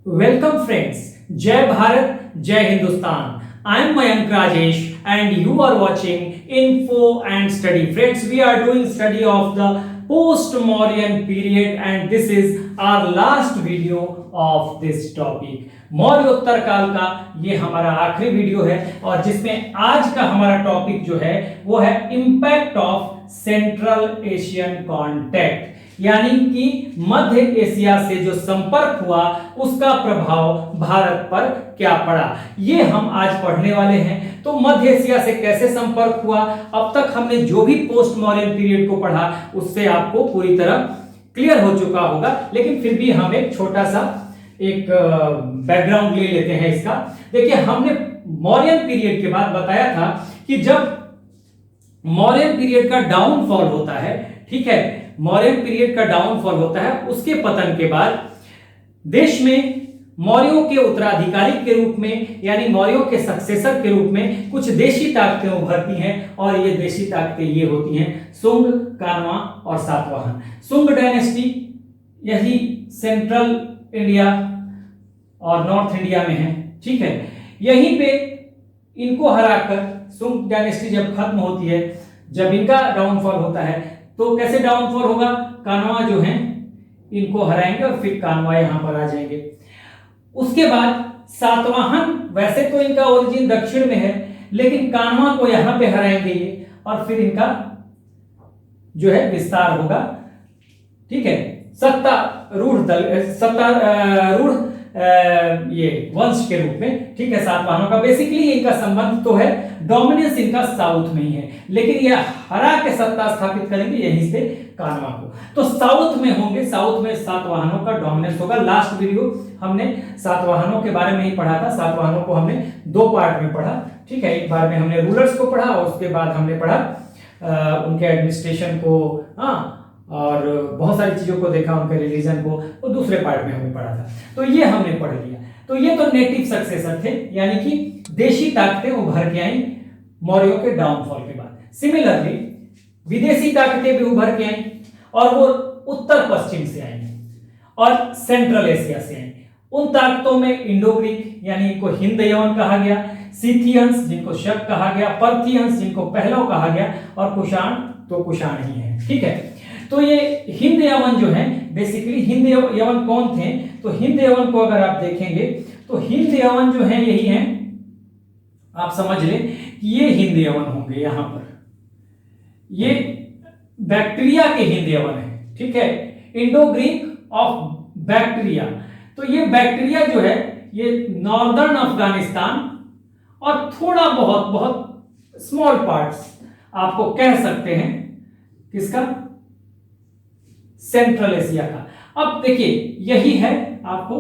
Welcome friends, Jai Bharat, Jai Hindustan. I am Mayank Rajesh and you are watching Info and Study. Friends, we are doing study of the post-Mauryan period and this is our last video of this topic. मौर्योत्तर काल का ये हमारा आखिरी video है और जिसमें आज का हमारा टॉपिक जो है वो है impact of central Asian contact, यानी कि मध्य एशिया से जो संपर्क हुआ उसका प्रभाव भारत पर क्या पड़ा, ये हम आज पढ़ने वाले हैं। तो मध्य एशिया से कैसे संपर्क हुआ, अब तक हमने जो भी पोस्ट मॉडर्न पीरियड को पढ़ा उससे आपको पूरी तरह क्लियर हो चुका होगा, लेकिन फिर भी हम एक छोटा सा एक बैकग्राउंड ले लेते हैं इसका। देखिए, हमने मौर्यन पीरियड के बाद बताया था कि जब मौर्यन पीरियड का डाउनफॉल होता है, ठीक है, मौर्यन पीरियड का डाउनफॉल होता है, उसके पतन के बाद देश में मौर्यों के उत्तराधिकारी के रूप में यानी मौर्यों के सक्सेसर के रूप में कुछ देशी ताकतें उभरती हैं और ये देशी ताकतें ये होती हैं सुंग, कान्वा और सातवाहन। सुंग डायनेस्टी यही सेंट्रल इंडिया और नॉर्थ इंडिया में है, ठीक है। यहीं पे इनको हराकर सुंग डायनेस्टी जब खत्म होती है, जब इनका डाउनफॉल होता है, तो कैसे डाउनफॉल होगा, कान्वा जो हैं इनको हराएंगे और फिर कान्वा यहां पर आ जाएंगे। उसके बाद सातवाहन, वैसे तो इनका ओरिजिन दक्षिण में है लेकिन कान्वा को यहां पे हराएंगे ये और फिर इनका जो है विस्तार होगा, ठीक है। सत्तारूढ़ ये वंश के रूप में, ठीक है, सातवाहनों का बेसिकली इनका संबंध तो है, डोमिनेंस इनका साउथ में ही है, लेकिन ये हरा के सत्ता स्थापित करेंगे यहीं से कान्वा को, तो साउथ में होंगे, साउथ में सातवाहनों का डोमिनेंस होगा। लास्ट वीडियो हमने सातवाहनों के बारे में ही पढ़ा था, सातवाहनों को हमने दो पार्ट में पढ़ा, ठीक है। एक बार में हमने रूलर्स को पढ़ा और उसके बाद हमने पढ़ा उनके एडमिनिस्ट्रेशन को, हाँ, और बहुत सारी चीजों को देखा, उनके रिलीजन को, और दूसरे पार्ट में हमने पढ़ा था, तो ये हमने पढ़ लिया। तो ये तो नेटिव सक्सेसर थे, यानी कि देशी ताकतें उभर के आई मौर्यों के डाउनफॉल के बाद। सिमिलरली विदेशी ताकतें भी उभर के आई और वो उत्तर पश्चिम से आई और सेंट्रल एशिया से आई। उन ताकतों में इंडो ग्रीक यानी इनको हिंद यवन कहा गया, सीथियंस जिनको शक कहा गया, पर्थियंस जिनको पहलव कहा गया, और कुषाण तो कुषाण ही है, ठीक है। तो ये हिंद यवन जो है, बेसिकली हिंद यवन कौन थे, तो हिंद यवन को अगर आप देखेंगे तो हिंद यवन जो है यही है, आप समझ लें कि ये हिंद यवन होंगे, यहां पर ये बैक्टीरिया के हिंद यवन है, ठीक है, इंडो ग्रीक ऑफ बैक्टीरिया। तो ये बैक्टीरिया जो है ये नॉर्दर्न अफगानिस्तान और थोड़ा बहुत स्मॉल पार्ट्स आपको कह सकते हैं किसका, सेंट्रल एशिया का। अब देखिए यही है आपको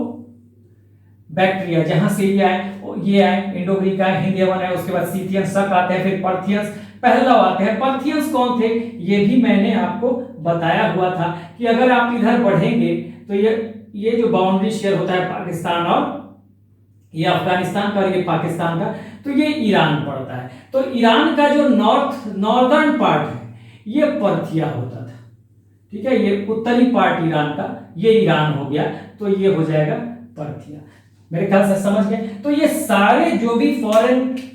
बैक्टीरिया, जहां से ये आए इंडो ग्रीक आए, हिंद यवन है, उसके बाद सीथियंस शक आते हैं, फिर पर्थियंस पहलव आते हैं। पर्थियंस कौन थे, ये भी मैंने आपको बताया हुआ था कि अगर आप इधर बढ़ेंगे तो ये जो बाउंड्री शेयर होता है पाकिस्तान और ये अफगानिस्तान का और ये पाकिस्तान का, तो ये ईरान पड़ता है। तो ईरान का जो नॉर्दर्न पार्ट है ये पर्थिया होता था, ठीक है, ये उत्तरी पार्ट ईरान का ये ईरान हो गया, तो ये हो जाएगा पर्थिया। मेरे ख्याल से समझ गए। तो ये सारे जो भी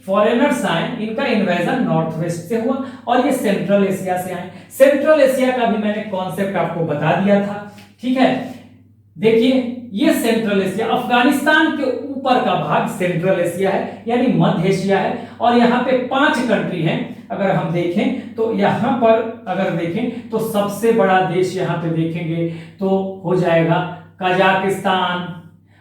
फॉरेनर्स आए इनका इन्वेजन नॉर्थ वेस्ट से हुआ और ये सेंट्रल एशिया से आए। सेंट्रल एशिया का भी मैंने कॉन्सेप्ट आपको बता दिया था, ठीक है। देखिए ये सेंट्रल एशिया, अफगानिस्तान के ऊपर का भाग सेंट्रल एशिया है यानी मध्य एशिया है, और यहाँ पे 5 कंट्री हैं। अगर हम देखें तो यहाँ पर अगर देखें तो सबसे बड़ा देश यहाँ पे देखेंगे तो हो जाएगा कजाकिस्तान,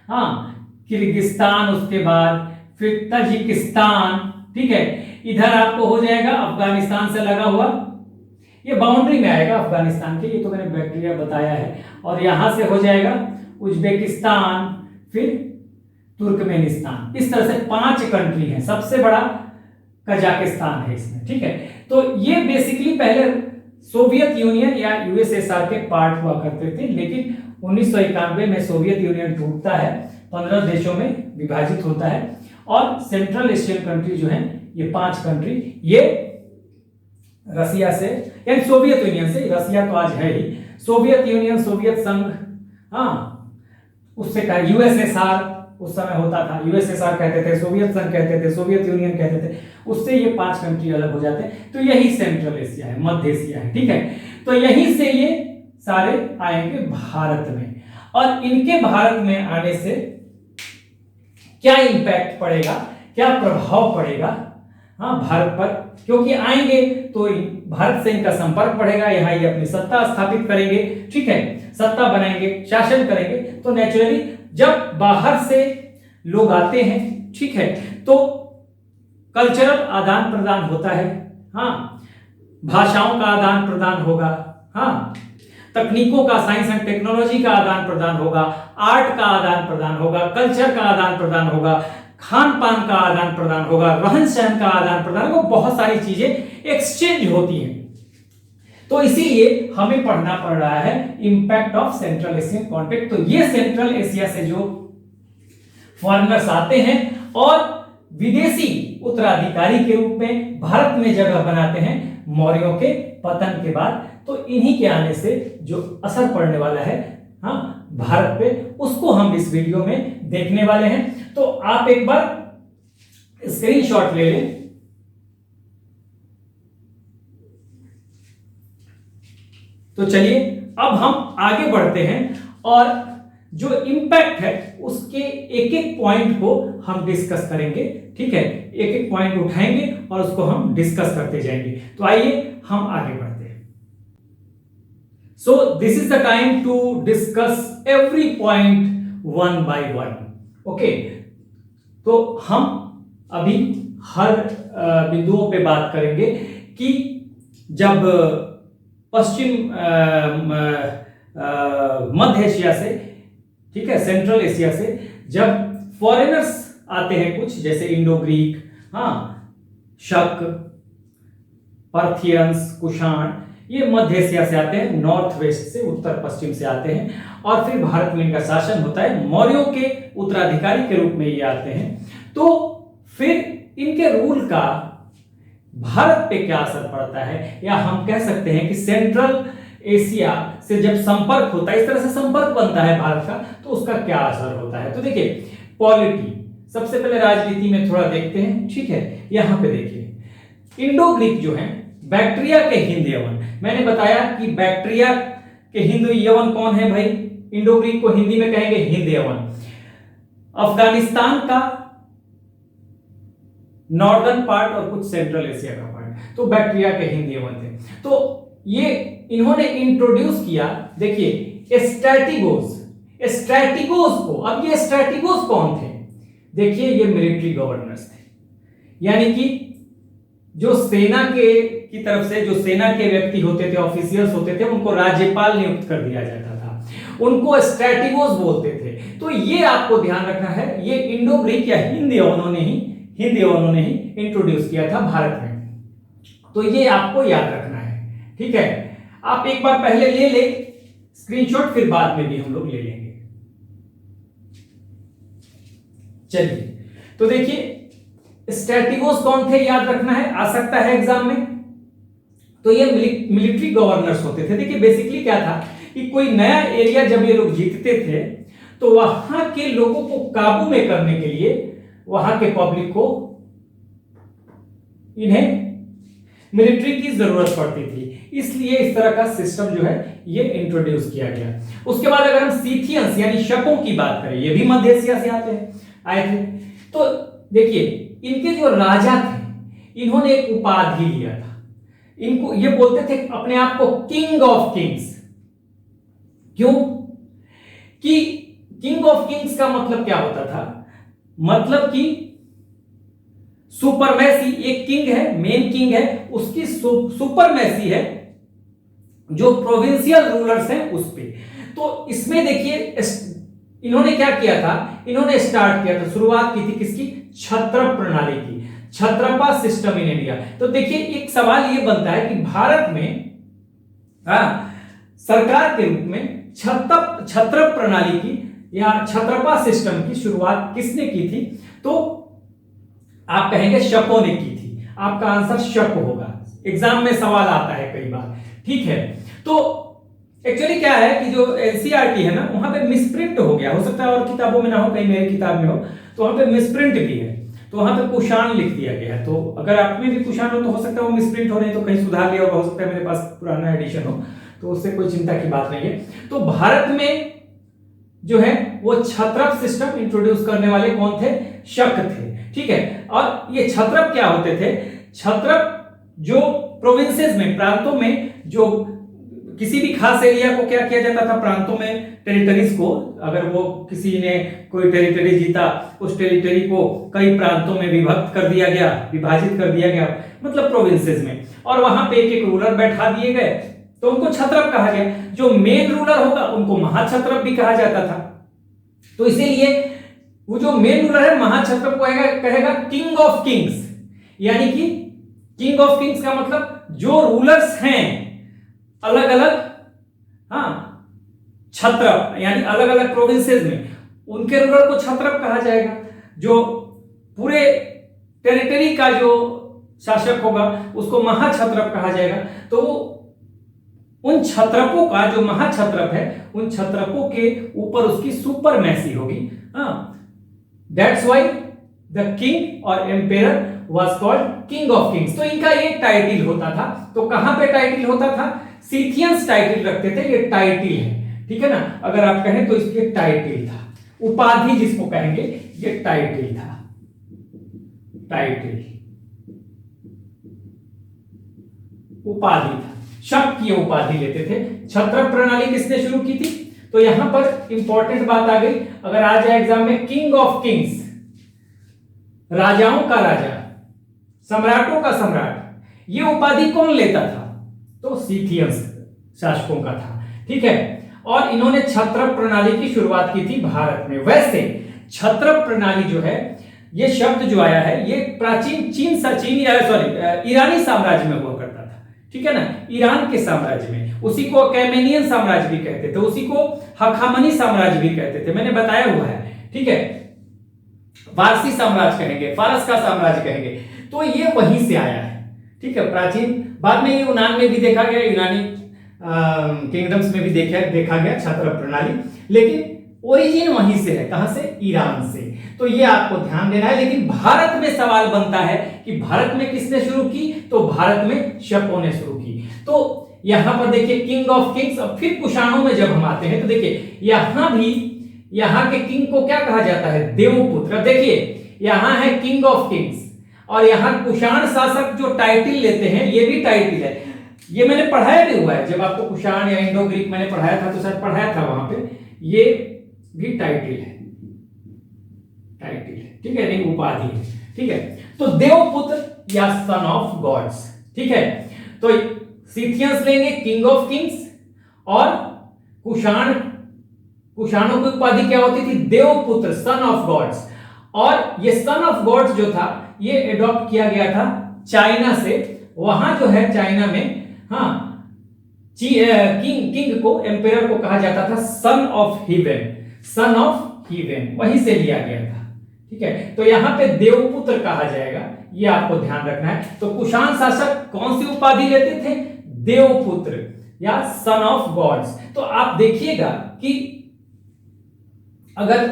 हाँ, किर्गिस्तान, उसके बाद फिर ताजिकिस्तान, ठीक है। इधर आपको हो जाएगा अफगानिस्तान से लगा हुआ, ये बाउंड्री में आएगा अफगानिस्तान के, ये तो मैंने बैक्टीरिया बताया है, और यहां से हो जाएगा उज्बेकिस्तान, फिर तुर्कमेनिस्तान। इस तरह से 5 कंट्री हैं, सबसे बड़ा कजाकिस्तान है इसमें, ठीक है। तो ये बेसिकली पहले सोवियत यूनियन या यूएसएसआर के पार्ट हुआ करते थे, लेकिन 1991 में सोवियत यूनियन टूटता है, 15 देशों में विभाजित होता है, और सेंट्रल एशियन कंट्री जो है ये 5 कंट्री, ये रसिया से यानी सोवियत यूनियन से, रसिया तो आज है ही, सोवियत यूनियन, सोवियत संघ, हाँ, उससे कहा यूएसएसआर उस समय होता था, यूएसएसआर कहते थे, सोवियत संघ कहते थे, सोवियत यूनियन कहते थे, उससे ये 5 कंट्री अलग हो जाते हैं। तो यही सेंट्रल एशिया है, मध्य एशिया है, ठीक है। तो यहीं से ये सारे आएंगे भारत में, और इनके भारत में आने से क्या इंपैक्ट पड़ेगा, क्या प्रभाव पड़ेगा हाँ भारत पर, क्योंकि आएंगे तो भारत से इनका संपर्क बढ़ेगा, यहाँ ये अपनी सत्ता स्थापित करेंगे, ठीक है, सत्ता बनाएंगे, शासन करेंगे। तो नेचुरली जब बाहर से लोग आते हैं, ठीक है, तो कल्चरल आदान प्रदान होता है, हाँ, भाषाओं का आदान प्रदान होगा, हाँ, तकनीकों का, साइंस एंड टेक्नोलॉजी का आदान प्रदान होगा, आर्ट का आदान प्रदान होगा, कल्चर का आदान प्रदान होगा, खान पान का आदान प्रदान होगा, रहन सहन का आदान प्रदान होगा, बहुत सारी चीजें एक्सचेंज होती हैं। तो इसीलिए हमें पढ़ना पड़ रहा है impact of central Asian contact. तो ये सेंट्रल एशिया से जो फॉरेनर्स आते हैं और विदेशी उत्तराधिकारी के रूप में भारत में जगह बनाते हैं मौर्यों के पतन के बाद, तो इन्हीं के आने से जो असर पड़ने वाला है हाँ भारत पे, उसको हम इस वीडियो में देखने वाले हैं। तो आप एक बार स्क्रीनशॉट ले लें। तो चलिए अब हम आगे बढ़ते हैं और जो इंपैक्ट है उसके एक एक पॉइंट को हम डिस्कस करेंगे, ठीक है, एक एक पॉइंट उठाएंगे और उसको हम डिस्कस करते जाएंगे। तो आइए हम आगे बढ़ते हैं। So this is the time to discuss every point one by one, okay. तो हम अभी हर बिंदुओं पे बात करेंगे कि जब पश्चिम मध्य एशिया से, ठीक है, सेंट्रल एशिया से जब फॉरेनर्स आते हैं कुछ, जैसे इंडो ग्रीक, हाँ, शक, पार्थियंस, कुषाण, ये मध्य एशिया से आते हैं, नॉर्थ वेस्ट से, उत्तर पश्चिम से आते हैं, और फिर भारत में इनका शासन होता है, मौर्यों के उत्तराधिकारी के रूप में ये आते हैं। तो फिर इनके रूल का भारत पे क्या असर पड़ता है, या हम कह सकते हैं कि सेंट्रल एशिया से जब संपर्क होता है, इस तरह से संपर्क बनता है भारत का, तो उसका क्या असर होता है। तो देखिए, पॉलिटी, सबसे पहले राजनीति में थोड़ा देखते हैं, ठीक है। यहां पे देखिए, इंडो ग्रीक जो है, बैक्ट्रिया के हिंद यवन, मैंने बताया कि बैक्ट्रिया के हिंद यवन कौन है भाई, इंडो ग्रीक को हिंदी में कहेंगे हिंद यवन। अफगानिस्तान का नॉर्दर्न पार्ट और कुछ सेंट्रल एशिया का पार्ट, तो बैक्ट्रिया के हिंद यवन थे। तो ये इन्होंने इंट्रोड्यूस किया, देखिए, स्ट्रैटिगोस को। अब ये स्ट्रैटिगोस कौन थे, देखिए, ये मिलिट्री गवर्नर्स थे, यानी कि जो सेना की तरफ से जो सेना के व्यक्ति होते थे, ऑफिशियल्स होते थे, उनको राज्यपाल नियुक्त कर दिया जाता था, उनको स्ट्रैटिगोस बोलते थे। तो ये आपको ध्यान रखना है, ये इंडो ग्रीक या हिंद यवनों ने ही इंट्रोड्यूस किया था भारत में। तो ये आपको याद रखना है, ठीक है। आप एक बार पहले ले ले स्क्रीनशॉट, फिर बाद में भी हम लोग ले लेंगे। चलिए, तो देखिए, स्ट्रैटिगोस कौन थे, याद रखना है, आ सकता है एग्जाम में। तो ये मिलिट्री गवर्नर्स होते थे। देखिए, बेसिकली क्या था कि कोई नया एरिया जब ये लोग जीतते थे, तो वहां के लोगों को काबू में करने के लिए, वहां के पब्लिक को, इन्हें मिलिट्री की जरूरत पड़ती थी, इसलिए इस तरह का सिस्टम जो है ये इंट्रोड्यूस किया गया। उसके बाद अगर हम सीथियंस यानी शकों की बात करें, ये भी मध्य एशिया से आए थे। तो देखिए, इनके जो राजा थे, इन्होंने एक उपाधि लिया था, इनको ये बोलते थे अपने आप को किंग ऑफ किंग्स। क्यों? कि किंग ऑफ किंग्स का मतलब क्या होता था, मतलब कि सुपरमेसी, एक किंग है, मेन किंग है, उसकी सुपरमेसी है जो प्रोविंशियल रूलर्स हैं उस पे। तो इसमें देखिए, इन्होंने क्या किया था, इन्होंने स्टार्ट किया था, शुरुआत की थी किसकी, क्षत्रप प्रणाली की, क्षत्रपा सिस्टम इन इंडिया। तो देखिए, एक सवाल ये बनता है कि भारत में सरकार के रूप में क्षत्रप प्रणाली की या क्षत्रपा सिस्टम की शुरुआत किसने की थी, तो आप कहेंगे शकों ने की थी। आपका आंसर शक होगा, एग्जाम में सवाल आता है कई बार, ठीक है। तो एक्चुअली क्या है कि जो एनसीईआरटी है ना, वहां पे मिसप्रिंट हो गया, हो सकता है और किताबों में ना हो, कहीं मेरी किताब में हो, तो वहां पे मिसप्रिंट भी है, तो वहां पे कुषाण लिख दिया गया है। तो अगर आप में भी कुषाण हो तो हो सकता है वो मिसप्रिंट हो रहे, तो कहीं सुधार लिया होगा, हो सकता है मेरे पास पुराना एडिशन हो, तो उससे कोई चिंता की बात नहीं है। तो भारत में जो है वो छत्रप सिस्टम इंट्रोड्यूस करने वाले कौन थे? शक थे, ठीक है। और ये छत्रप क्या होते थे? छत्रप जो प्रोविंसेस में, प्रांतों में, जो किसी भी खास एरिया को क्या किया जाता था, प्रांतों में, टेरिटरीज को, अगर वो किसी ने कोई टेरिटरी जीता, उस टेरिटरी को कई प्रांतों में विभक्त कर दिया गया, विभाजित कर दिया गया, मतलब प्रोविंसेस में, और वहां पे एक एक रूलर बैठा दिए गए, तो उनको छत्रप कहा गया। जो मेन रूलर होगा उनको महाछत्रप भी कहा जाता था। तो इसीलिए वो जो मेन रूलर है महाछत्रप को कहेगा किंग ऑफ किंग्स, यानी कि किंग ऑफ किंग्स का मतलब जो रूलर्स हैं अलग अलग, हाँ, छत्रप यानी अलग अलग प्रोविंसेस में, उनके रूलर को छत्रप कहा जाएगा। जो पूरे टेरिटरी का जो शासक होगा उसको महाछत्रप कहा जाएगा। तो उन छत्रपों का, जो महाछत्रप है, उन छत्रपों के ऊपर उसकी सुपरमेसी होगी। दैट्स व्हाई द किंग और emperor was called king of Kings. तो इनका ये टाइटल होता था। तो कहां पे टाइटल होता था? सीथियंस टाइटल रखते थे, ये टाइटल है, ठीक है ना। अगर आप कहें तो इसके टाइटल था, उपाधि जिसको कहेंगे, ये टाइटल था, टाइटल, उपाधि था। शक की उपाधि लेते थे। छत्रप प्रणाली किसने शुरू की थी? तो यहां पर इंपॉर्टेंट बात आ गई। अगर आ जाए एग्जाम में किंग ऑफ किंग्स, राजाओं का राजा, सम्राटों का सम्राट, ये उपाधि कौन लेता था? तो सीथियंस शासकों का था, ठीक है। और इन्होंने छत्रप प्रणाली की शुरुआत की थी भारत में। वैसे छत्रप प्रणाली जो है, ये शब्द जो आया है, ये प्राचीन ईरानी साम्राज्य में हुआ करता था, ठीक है ना। ईरान के साम्राज्य में, उसी को कैमेनियन साम्राज्य भी कहते थे, उसी को हखामनी साम्राज्य भी कहते थे, मैंने बताया हुआ है, ठीक है। फारसी साम्राज्य कहेंगे, फारस का साम्राज्य कहेंगे। तो ये वहीं से आया है, ठीक है, प्राचीन। बाद में यूनान में भी देखा गया, यूनानी किंगडम्स में भी देखा गया छत्रप प्रणाली, लेकिन ओरिजिन वहीं से है। कहां से? ईरान से। तो ये आपको ध्यान देना है। लेकिन भारत में सवाल बनता है कि भारत में किसने शुरू की? तो भारत में शकों ने शुरू की। तो यहां पर देखिए किंग ऑफ किंग्स। और फिर कुषाणों में जब हम आते हैं तो देखिए यहां भी, यहां के किंग को क्या कहा जाता है? देवपुत्र। देखिए यहां है किंग ऑफ किंग्स, और यहां कुषाण शासक जो टाइटल लेते हैं, ये भी टाइटल है। ये मैंने पढ़ाया भी हुआ है, जब आपको कुषाण या इंडो ग्रीक मैंने पढ़ाया था, तो शायद पढ़ाया था वहां पे। ये भी टाइटल है, टाइटल है, ठीक है, नहीं उपाधि है, ठीक है। तो देवपुत्र या सन ऑफ गॉड्स, ठीक है। तो सीथियंस लेंगे किंग ऑफ किंग्स, और कुषाणों की उपाधि क्या होती थी? देवपुत्र, सन ऑफ गॉड्स। और ये सन ऑफ गॉड्स जो था, ये एडॉप्ट किया गया था चाइना से। वहां जो है चाइना में, हाँ, किंग को, एम्पेरर को कहा जाता था सन ऑफ हीवेन, सन ऑफ हीवेन, वहीं से लिया गया था, ठीक है। तो यहां पे देवपुत्र कहा जाएगा, ये आपको ध्यान रखना है। तो कुषाण शासक कौन सी उपाधि लेते थे? देवपुत्र या सन ऑफ गॉड्स। तो आप देखिएगा कि अगर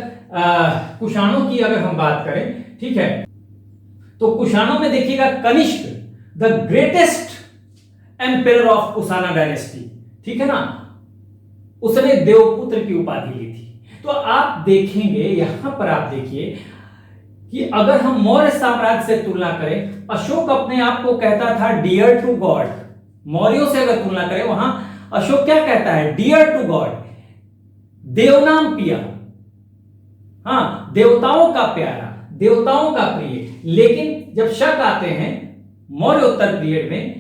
कुषाणों की अगर हम बात करें, ठीक है, तो कुषाणों में देखिएगा Kanishka, the greatest emperor of Kushana dynasty, ठीक है ना, उसने देवपुत्र की उपाधि ली थी। तो आप देखेंगे यहां पर, आप देखिए कि अगर हम मौर्य साम्राज्य से तुलना करें, अशोक अपने आप को कहता था डियर टू गॉड। मौर्यों से अगर तुलना करें, वहां अशोक क्या कहता है? डियर टू गॉड, देवनाम पिया, हाँ, देवताओं का प्यारा, देवताओं का प्रिय। लेकिन जब शक आते हैं मौर्योत्तर पीरियड में,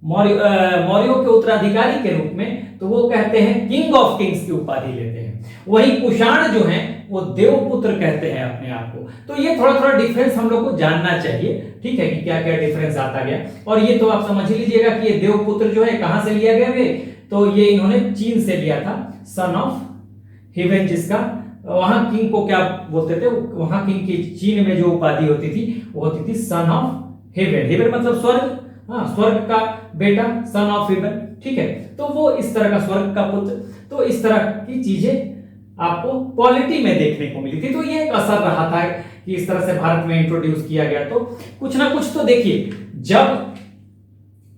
मौर्यों के उत्तराधिकारी के रूप में, तो वो कहते हैं किंग ऑफ किंग्स की उपाधि लेते हैं। वही कुषाण जो हैं वो देवपुत्र कहते हैं अपने आप को। तो ये थोड़ा थोड़ा डिफरेंस हम लोग को जानना चाहिए, ठीक है, कि क्या क्या डिफरेंस आता गया। और ये तो आप समझ लीजिएगा कि ये देवपुत्र जो है कहां से लिया गया है? तो ये इन्होंने चीन से लिया था, सन ऑफ हेवन, जिसका वहां किंग को क्या बोलते थे? वहां किंग की चीन में जो उपाधि होती थी वो होती थी सन ऑफ हेवन। हेवन मतलब स्वर्ग, हाँ, स्वर्ग का बेटा, सन ऑफ हेवन, ठीक है, तो वो इस तरह का स्वर्ग का पुत्र, तो इस तरह की चीजें आपको पॉलिटी में देखने को मिली थी। तो ये एक असर रहा था कि इस तरह से भारत में इंट्रोड्यूस किया गया। तो कुछ ना कुछ तो देखिए, जब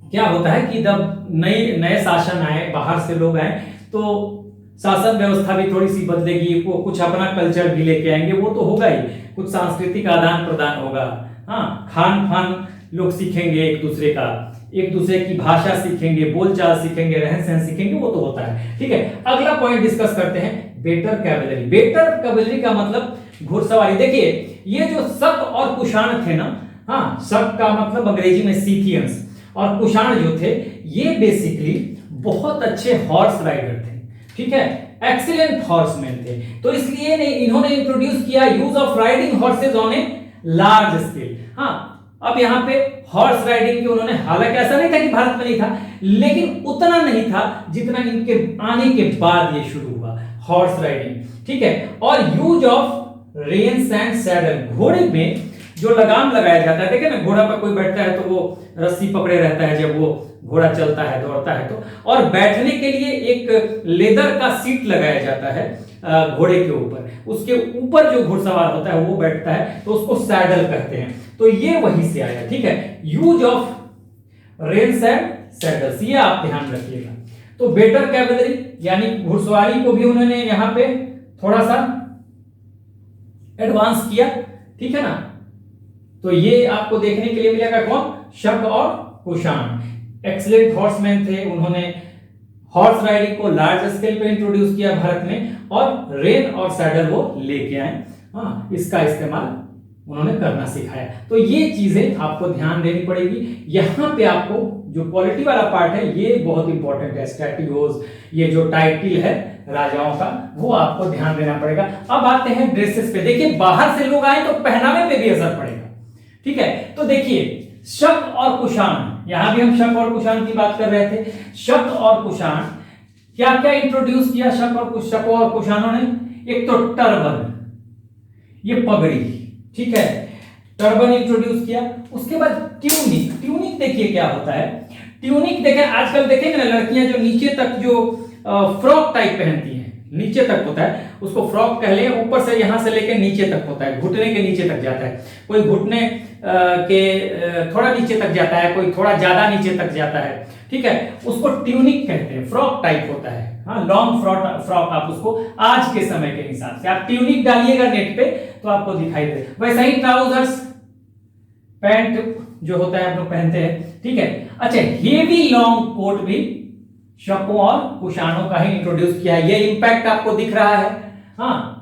क्या होता है कि जब नए शासन आए, बाहर से लोग आए, तो शासन व्यवस्था भी थोड़ी सी बदलेगी, वो कुछ अपना कल्चर भी लेके आएंगे, वो तो होगा ही, कुछ सांस्कृतिक आदान प्रदान होगा, हाँ, खान पान लोग सीखेंगे एक दूसरे का, एक दूसरे की भाषा सीखेंगे, बोलचाल सीखेंगे, रहन सहन सीखेंगे, वो तो होता है। ठीक है, अगला पॉइंट डिस्कस करते हैं, बेटर कैवेलरी। बेटर कैवेलरी का मतलब घुड़सवारी। देखिए, ये जो शक और कुषाण थे ना, हाँ, शक का मतलब अंग्रेजी में सीथियंस, और कुषाण जो थे ये बेसिकली बहुत अच्छे हॉर्स राइडर थे, ठीक है, एक्सीलेंट हॉर्समैन थे। तो इसलिए इन्होंने इंट्रोड्यूस किया use of riding horse's on a large scale. हाँ, अब यहाँ पे हॉर्स राइडिंग की उन्होंने, हालांकि ऐसा नहीं था कि भारत में नहीं था, लेकिन उतना नहीं था जितना इनके आने के बाद ये शुरू हुआ, हॉर्स राइडिंग, ठीक है। और use of reins and saddle, घोड़े में जो लगाम लगाया जाता है, देखिए ना, घोड़ा पर कोई बैठता है तो वो रस्सी पकड़े रहता है जब वो घोड़ा चलता है, दौड़ता है तो, और बैठने के लिए एक लेदर का सीट लगाया जाता है घोड़े के ऊपर, उसके ऊपर जो घुड़सवार होता है वो बैठता है, तो उसको सैडल कहते हैं। तो ये वहीं से आया, ठीक है, use of reins and saddles, ये आप ध्यान रखिएगा। तो बेटर कैवेलरी यानी घुड़सवारी को भी उन्होंने यहां पे थोड़ा सा एडवांस किया, ठीक है ना। तो ये आपको देखने के लिए मिलेगा कौन, शक और कुषाण, एक्सीलेंट हॉर्समैन थे, उन्होंने हॉर्स राइडिंग को लार्ज स्केल पे इंट्रोड्यूस किया भारत में, और रेन और सैडल वो लेके आए, हाँ, इसका इस्तेमाल उन्होंने करना सिखाया। तो ये चीजें आपको ध्यान देनी पड़ेगी। यहां पे आपको जो पॉलिटी वाला पार्ट है ये बहुत इंपॉर्टेंट है, स्ट्रैटियोस, ये जो टाइटल है राजाओं का, वो आपको ध्यान देना पड़ेगा। अब आते हैं ड्रेसेस पे। देखिए, बाहर से लोग आए तो पहनावे पे भी असर पड़ेगा, ठीक है। तो देखिए, शक और कुषाण, यहां भी हम शक और कुषाण की बात कर रहे थे। शक और कुषाण क्या क्या इंट्रोड्यूस किया शक और कुषाणों ने? एक तो टर्बन, ये पगड़ी, ठीक है, टर्बन इंट्रोड्यूस किया। उसके बाद ट्यूनिक। ट्यूनिक देखिए क्या होता है, ट्यूनिक देखें, आजकल देखेंगे ना लड़कियां जो नीचे तक जो फ्रॉक टाइप पहनती हैं, नीचे तक होता है, उसको फ्रॉक कह ले, ऊपर से यहां से लेकर नीचे तक होता है, घुटने के नीचे तक जाता है, कोई घुटने के थोड़ा नीचे तक जाता है, कोई थोड़ा ज्यादा नीचे तक जाता है, ठीक है, उसको ट्यूनिक कहते हैं, फ्रॉक टाइप होता है, हाँ, लॉन्ग फ्रॉक आप उसको आज के समय के हिसाब से आप ट्यूनिक डालिएगा नेट पे तो आपको दिखाई दे। वैसा ही ट्राउजर्स, पैंट जो होता है आप लोग पहनते हैं, ठीक है। अच्छा, हेवी लॉन्ग कोट भी शकों और कुषाणों का ही इंट्रोड्यूस किया है, ये इंपैक्ट आपको दिख रहा है, हाँ।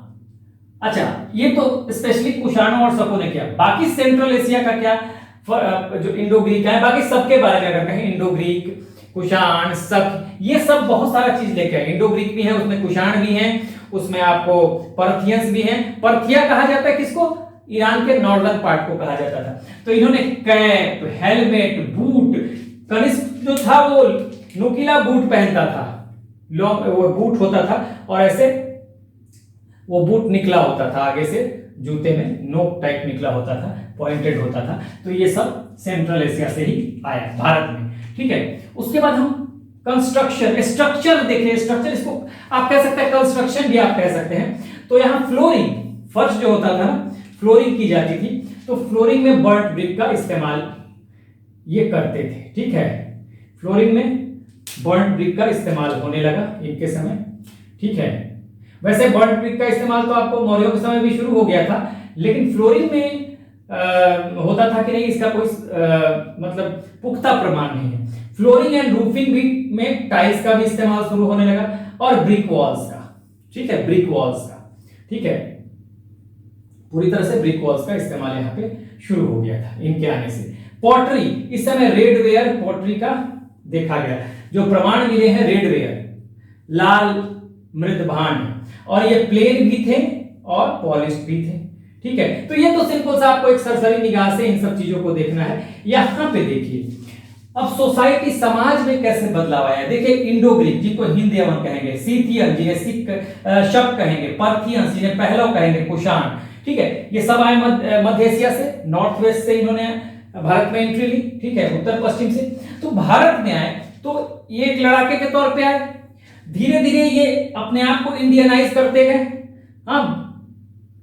अच्छा, ये तो स्पेशली कुषाणों और शकों ने किया। बाकी सेंट्रल एशिया का क्या, जो इंडो ग्रीक है, बाकी सबके बारे में अगर कहें, इंडो ग्रीक, कुषाण, शक, ये सब बहुत सारा चीज लेके आए। इंडो ग्रीक भी है, उसमें कुषाण भी है, उसमें आपको पर्थियंस भी है। पर्थिया कहा जाता है किसको? ईरान के नॉर्दर्न पार्ट को कहा जाता था। तो इन्होंने कैप, हेलमेट, बूट, कनिष्क जो था वो नुकीला बूट पहनता था, लॉन्ग वो बूट होता था, और ऐसे वो बूट निकला होता था आगे से, जूते में नोक टाइप निकला होता था, पॉइंटेड होता था। तो ये सब सेंट्रल एशिया से ही आया भारत में, ठीक है। उसके बाद हम कंस्ट्रक्शन, स्ट्रक्चर देखें। स्ट्रक्चर, इसको आप कह सकते हैं कंस्ट्रक्शन भी आप कह सकते हैं। तो यहाँ फ्लोरिंग, फर्श जो होता था ना, फ्लोरिंग की जाती थी, तो फ्लोरिंग में बर्ट ब्रिक का इस्तेमाल ये करते थे, ठीक है। फ्लोरिंग में बर्ट ब्रिक का इस्तेमाल होने लगा इनके समय, ठीक है। वैसे बर्ट ब्रिक का इस्तेमाल तो आपको मौर्यों के समय भी शुरू हो गया था, लेकिन फ्लोरिंग में होता था कि नहीं, इसका कोई मतलब पुख्ता प्रमाण नहीं है। फ्लोरिंग एंड रूफिंग भी में टाइल्स का भी इस्तेमाल शुरू होने लगा, और ब्रिक वॉल्स का, ठीक है, ब्रिक वॉल्स का, ठीक है, पूरी तरह से ब्रिक वॉल्स का इस्तेमाल यहाँ पे शुरू हो गया था इनके आने से। पॉटरी, इस समय रेडवेयर पॉटरी का देखा गया, जो प्रमाण मिले हैं रेडवेयर, लाल मृद भांड, और ये प्लेन भी थे और पॉलिश्ड भी थे, ठीक है। तो ये तो सिंपल सा आपको एक सरसरी निगाह से इन सब चीजों को देखना है। यहां पे देखिए, अब सोसाइटी, समाज में कैसे बदलाव आया। देखिए, इंडो ग्रीक जिनको हिंद यवन कहेंगे, सीथियन जिन्हें शक कहेंगे, पर्थियंस जिन्हें पहलव कहेंगे, कुषाण, ठीक है, ये सब आए मध्य एशिया से, नॉर्थ वेस्ट से इन्होंने भारत में एंट्री ली, ठीक है, उत्तर पश्चिम से। तो भारत में आए तो ये एक लड़ाके के तौर पे आए, धीरे धीरे ये अपने आप को इंडियनाइज करते गए। हाँ,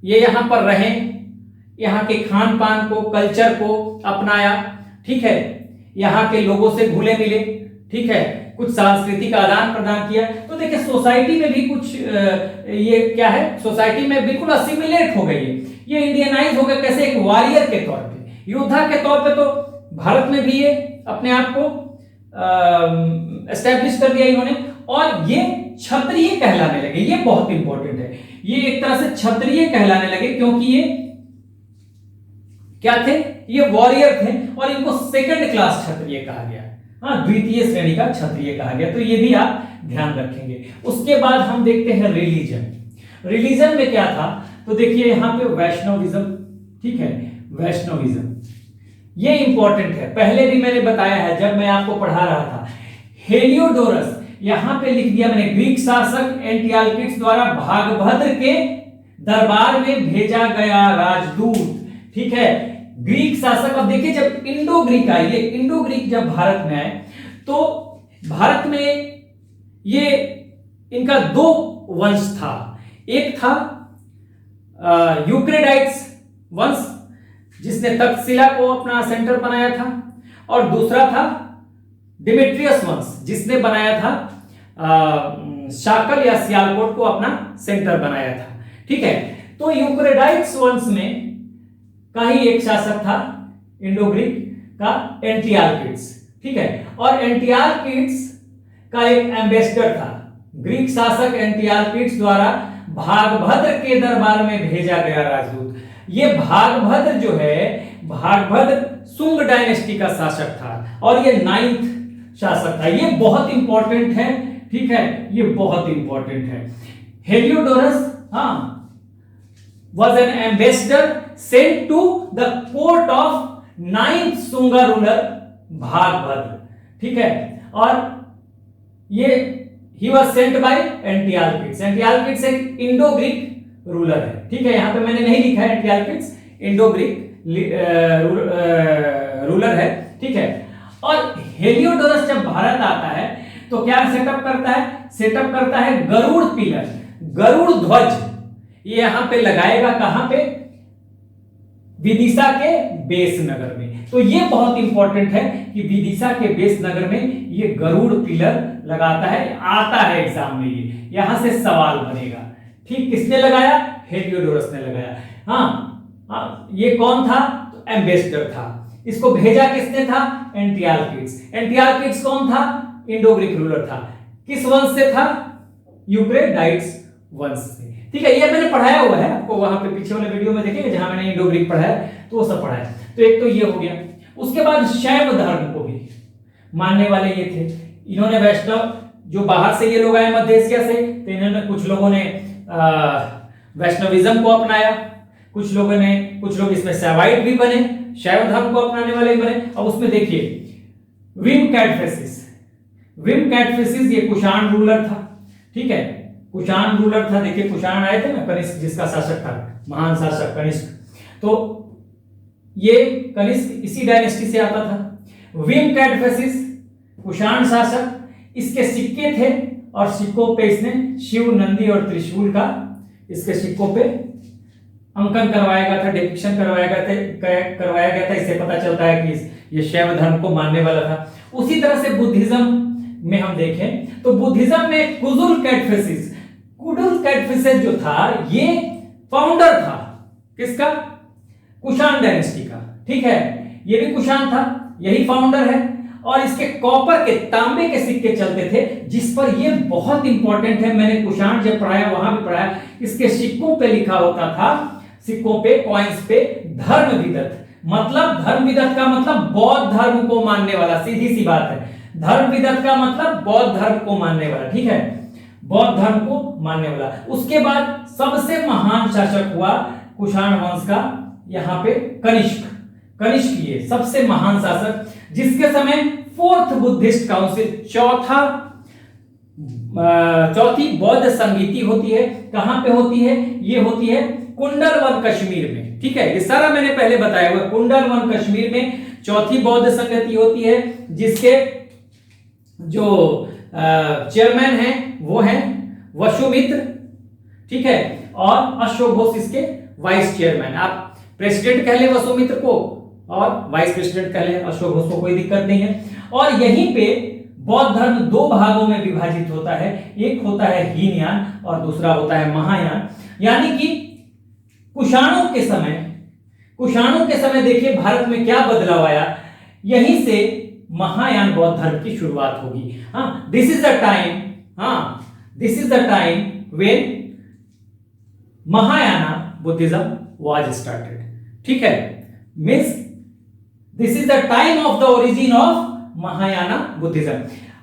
ये यहां पर रहे, यहाँ के खान पान को, कल्चर को अपनाया, ठीक है, यहाँ के लोगों से घुले मिले, ठीक है, कुछ सांस्कृतिक आदान प्रदान किया। तो देखिए सोसाइटी में भी कुछ ये क्या है, सोसाइटी में बिल्कुल असिमिलेट हो गई है, ये इंडियनाइज हो गए। कैसे? एक वॉरियर के तौर पे, योद्धा के तौर पे तो भारत में भी ये अपने आप को एस्टेब्लिश कर दिया इन्होंने, और ये क्षत्रिय कहलाने लगे। ये बहुत इंपॉर्टेंट है, ये एक तरह से क्षत्रिय कहलाने लगे, क्योंकि ये क्या थे? ये वॉरियर थे, और इनको सेकंड क्लास क्षत्रिय कहा गया। हाँ, द्वितीय श्रेणी का क्षत्रिय कहा गया। तो ये भी आप ध्यान रखेंगे। उसके बाद हम देखते हैं रिलीजन। रिलीजन में क्या था? तो देखिए यहां पे वैष्णविज्म, ठीक है, वैष्णविज्म ये इंपॉर्टेंट है। पहले भी मैंने बताया है जब मैं आपको पढ़ा रहा था। हेलियोडोरस, यहां पे लिख दिया मैंने, ग्रीक शासक एंटियालकिड्स द्वारा भागभद्र के दरबार में भेजा गया राजदूत, ठीक है, ग्रीक शासक। अब देखिए जब इंडो ग्रीक आए, ये इंडो ग्रीक जब भारत में आए, तो भारत में ये इनका दो वंश था। एक था यूक्रेडाइट्स वंश, जिसने तक्षशिला को अपना सेंटर बनाया था, और दूसरा था डिमेट्रियस वंश, जिसने बनाया था शाकल या सियालकोट को अपना सेंटर बनाया था, ठीक है। तो यूक्रेडाइट्स वंश में का ही एक शासक था इंडो ग्रीक का, एंटियालकिड्स, ठीक है, और एंटियालकिड्स का एक एम्बेसडर था। ग्रीक शासक एंटियालकिड्स द्वारा भागभद्र के दरबार में भेजा गया राजदूत। ये भागभद्र जो है, भागभद्र शुंग डायनेस्टी का शासक था, और ये 9th शासक था। ये बहुत इंपॉर्टेंट है, ठीक है, ये बहुत इंपॉर्टेंट है। Heliodorus was an ambassador sent to the court of 9th Sunga ruler Bhagabhadra, ठीक है, और ये he was sent by एंटियालकिड्स। एंटियालकिड्स एक इंडो ग्रीक रूलर है, ठीक है, यहां पे मैंने नहीं लिखा है एंटियालकिड्स, इंडो ग्रीक रूलर है, ठीक है। और हेलियोडोरस जब भारत आता है तो क्या सेटअप करता है? सेटअप करता है गरुड़ पिलर, गरुड़ ध्वज, ये यहां पे लगाएगा। कहां पे? विदिशा के बेस नगर में। तो ये बहुत इंपॉर्टेंट है कि विदिशा के बेस नगर में ये गरुड़ पिलर लगाता है, आता है एग्जाम में, ये यहां से सवाल बनेगा, ठीक। किसने लगाया? हेलियोडोरस ने लगाया। हाँ, ये कौन था? तो एम्बेसडर था। इसको भेजा किसने था? एंटियालकिड्स। एंटियालकिड्स कौन था? इंडो ग्रीक रूलर था। किस वंश से था? यूक्रेडाइट्स वंश से, ठीक है। ये मैंने पढ़ाया हुआ है आपको, वहां पे पीछे वाले वीडियो में देखेंगे जहां मैंने इंडो ग्रीक पढ़ाया, तो वो सब पढ़ाया। तो एक तो ये हो गया। उसके बाद शैव धर्म को भी मानने वाले ये थे। इन्होंने वैष्णव, जो बाहर से ये लोग आए मध्य एशिया से, तो इन्होंने, कुछ लोगों ने वैष्णविज्म को अपनाया, कुछ लोग इसमें सैवाइट भी बने, शैव धर्म को अपनाने वाले भी बने। अब उसमें देखिए विम कैटफेसिस, विम कैटफेसिस ये कुषाण रूलर था, ठीक है, कुषाण रूलर था। देखिए कुषाण आए थे ना, कनिष्क जिसका शासक था, महान शासक कनिष्क, तो ये कनिष्क इसी डायनेस्टी से आता था। विम कैटफेसिस कुषाण शासक, इसके सिक्के थे, और सिक्कों पे इसने शिव, नंदी और त्रिशूल का इसके सिक्कों पे अंकन करवाया गया था, डिपिक्शन करवाया गया था। इससे पता चलता है कि ये शैव धर्म को मानने वाला था। उसी तरह से बुद्धिज्म में हम देखें तो बुद्धिज्म में कुजुल कैटफेसिस, कुडुल कैटफेसिस जो था, ये फाउंडर था किसका? कुषाण डायनेस्टी का, ठीक है, ये भी कुषाण था, यही फाउंडर है। और इसके कॉपर के, तांबे के सिक्के चलते थे, जिस पर ये बहुत इंपॉर्टेंट है, मैंने कुषाण जब पढ़ाया वहां भी पढ़ाया, इसके सिक्कों पे लिखा होता था, सिक्कों पे, कॉइन्स पे, धर्म विदत। मतलब धर्म विदत का मतलब बौद्ध धर्म को मानने वाला, सीधी सी बात है। धर्म विदत का मतलब बौद्ध धर्म को मानने वाला, ठीक है, बौद्ध धर्म को मानने वाला। उसके बाद सबसे महान शासक हुआ कुषाण वंश का यहां पे कनिष्क। कनिष्क ये सबसे महान शासक, जिसके समय 4th बुद्धिस्ट काउंसिल, चौथी बौद्ध संगीति होती है। कहां पे होती है? ये होती है कुंडलवन कश्मीर में, ठीक है, ये सारा मैंने पहले बताया हुआ। कुंडलवन कश्मीर में चौथी बौद्ध संगति होती है, जिसके जो चेयरमैन हैं वो हैं वसुमित्र, ठीक है, और अशोक घोष इसके वाइस चेयरमैन। आप प्रेसिडेंट कह ले वसुमित्र को और वाइस प्रेसिडेंट कह ले अशोक घोष को, कोई दिक्कत नहीं है। और यहीं पे बौद्ध धर्म दो भागों में विभाजित होता है, एक होता है हीनयान और दूसरा होता है महायान। यानी कि कुषाणों के समय देखिए भारत में क्या बदलाव आया, यहीं से महायान बौद्ध धर्म की शुरुआत होगी। हाँ, this is the time when Mahayana Buddhism was started, ठीक है, means this is the time of the origin of Mahayana Buddhism.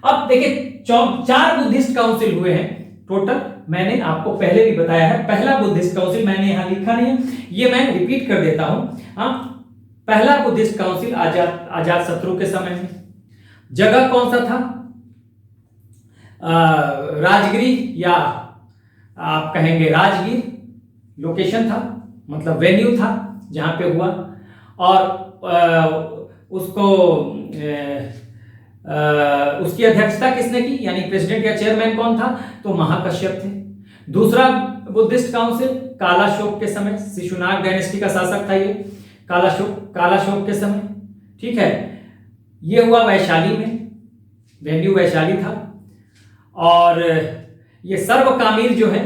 अब देखिए 4 बुद्धिस्ट काउंसिल हुए हैं टोटल, मैंने आपको पहले भी बताया है। पहला बुद्धिस्ट काउंसिल मैंने यहां लिखा नहीं है, ये मैं रिपीट कर देता हूं। पहला बुद्धिस्ट काउंसिल अजात शत्रु के समय में। जगह कौन सा था? राजगिरी, या आप कहेंगे राजगीर लोकेशन था, मतलब वेन्यू था जहां पे हुआ। और उसकी अध्यक्षता किसने की, यानी प्रेसिडेंट या चेयरमैन कौन था? तो महाकश्यप थे। दूसरा बुद्धिस्ट काउंसिल कालाशोक के समय, शिशुनाग डायनेस्टी का शासक था ये, कालाशोक के समय, ठीक है, ये हुआ वैशाली में, वेन्यू वैशाली था। और ये सर्वकामिर जो है,